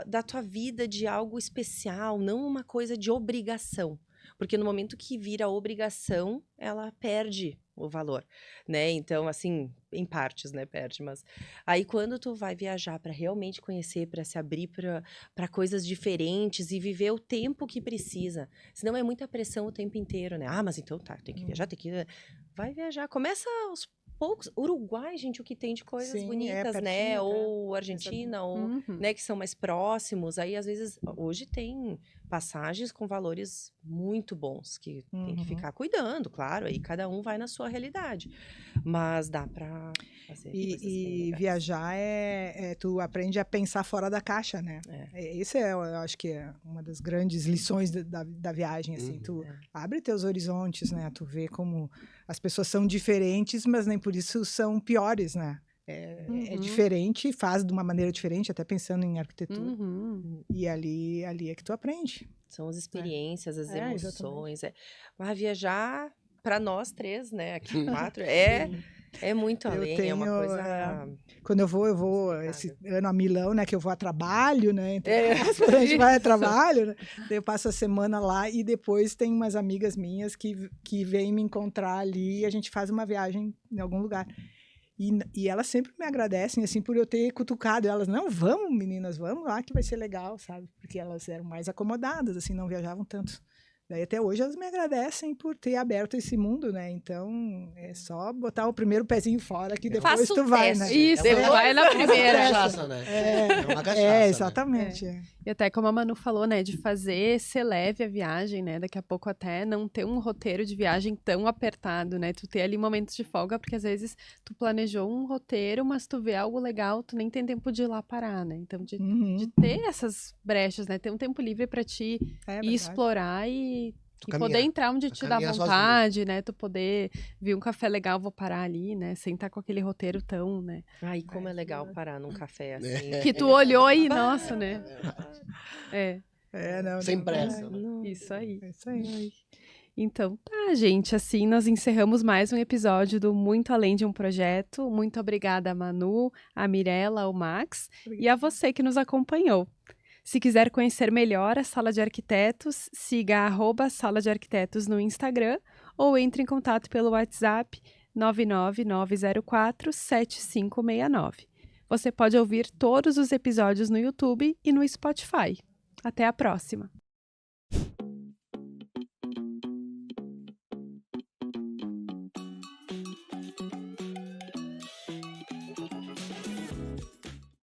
da tua vida de algo especial, não uma coisa de obrigação. Porque no momento que vira obrigação, ela perde o valor, né? Então, assim, em partes, né, perde, mas aí quando tu vai viajar para realmente conhecer, para se abrir para coisas diferentes e viver o tempo que precisa, senão é muita pressão o tempo inteiro, né? Mas então tá, tem que viajar, vai viajar, começa aos poucos. Uruguai, gente, o que tem de coisas bonitas, pertinho, né? Ou Argentina, ou, né, que são mais próximos. Aí, às vezes, hoje tem passagens com valores muito bons, que tem que ficar cuidando, claro. Aí cada um vai na sua realidade. Mas dá pra fazer. E viajar tu aprende a pensar fora da caixa, né? Esse eu acho que é uma das grandes lições da viagem, assim. Tu abre teus horizontes, né? Tu vê como as pessoas são diferentes, mas nem por isso são piores, né? É diferente, faz de uma maneira diferente, até pensando em arquitetura. E ali é que tu aprende. São as experiências, as emoções. Viajar, para nós 3, né? Aqui 4, é muito além, é uma coisa... Quando eu vou esse ano a Milão, né? Que eu vou a trabalho, né? Então, a gente vai a trabalho, né? Eu passo a semana lá e depois tem umas amigas minhas que vêm me encontrar ali e a gente faz uma viagem em algum lugar. E elas sempre me agradecem, assim, por eu ter cutucado elas. Não, vamos, meninas, vamos lá que vai ser legal, sabe? Porque elas eram mais acomodadas, assim, não viajavam tanto. Daí até hoje elas me agradecem por ter aberto esse mundo, né? Então é só botar o primeiro pezinho fora que depois Faça tu vai, teste. né? Isso, vai na primeira. É uma cachaça, né? É uma cachaça, exatamente. Né? E até como a Manu falou, né, de fazer ser leve a viagem, né, daqui a pouco até não ter um roteiro de viagem tão apertado, né, tu ter ali momentos de folga, porque às vezes tu planejou um roteiro, mas tu vê algo legal, tu nem tem tempo de ir lá parar, né, então de ter essas brechas, né, ter um tempo livre pra ti ir explorar e poder entrar onde te dá vontade, né? Tu poder vir um café legal, vou parar ali, né? Sem estar com aquele roteiro tão, né? Ai, como é legal parar num café assim. Que tu olhou e, nossa, né? Sem pressa. Isso aí. É isso aí. Então tá, gente. Assim nós encerramos mais um episódio do Muito Além de um Projeto. Muito obrigada a Manu, a Mirella, ao Max e a você que nos acompanhou. Se quiser conhecer melhor a Sala de Arquitetos, siga @Sala de Arquitetos no Instagram ou entre em contato pelo WhatsApp 999047569. Você pode ouvir todos os episódios no YouTube e no Spotify. Até a próxima!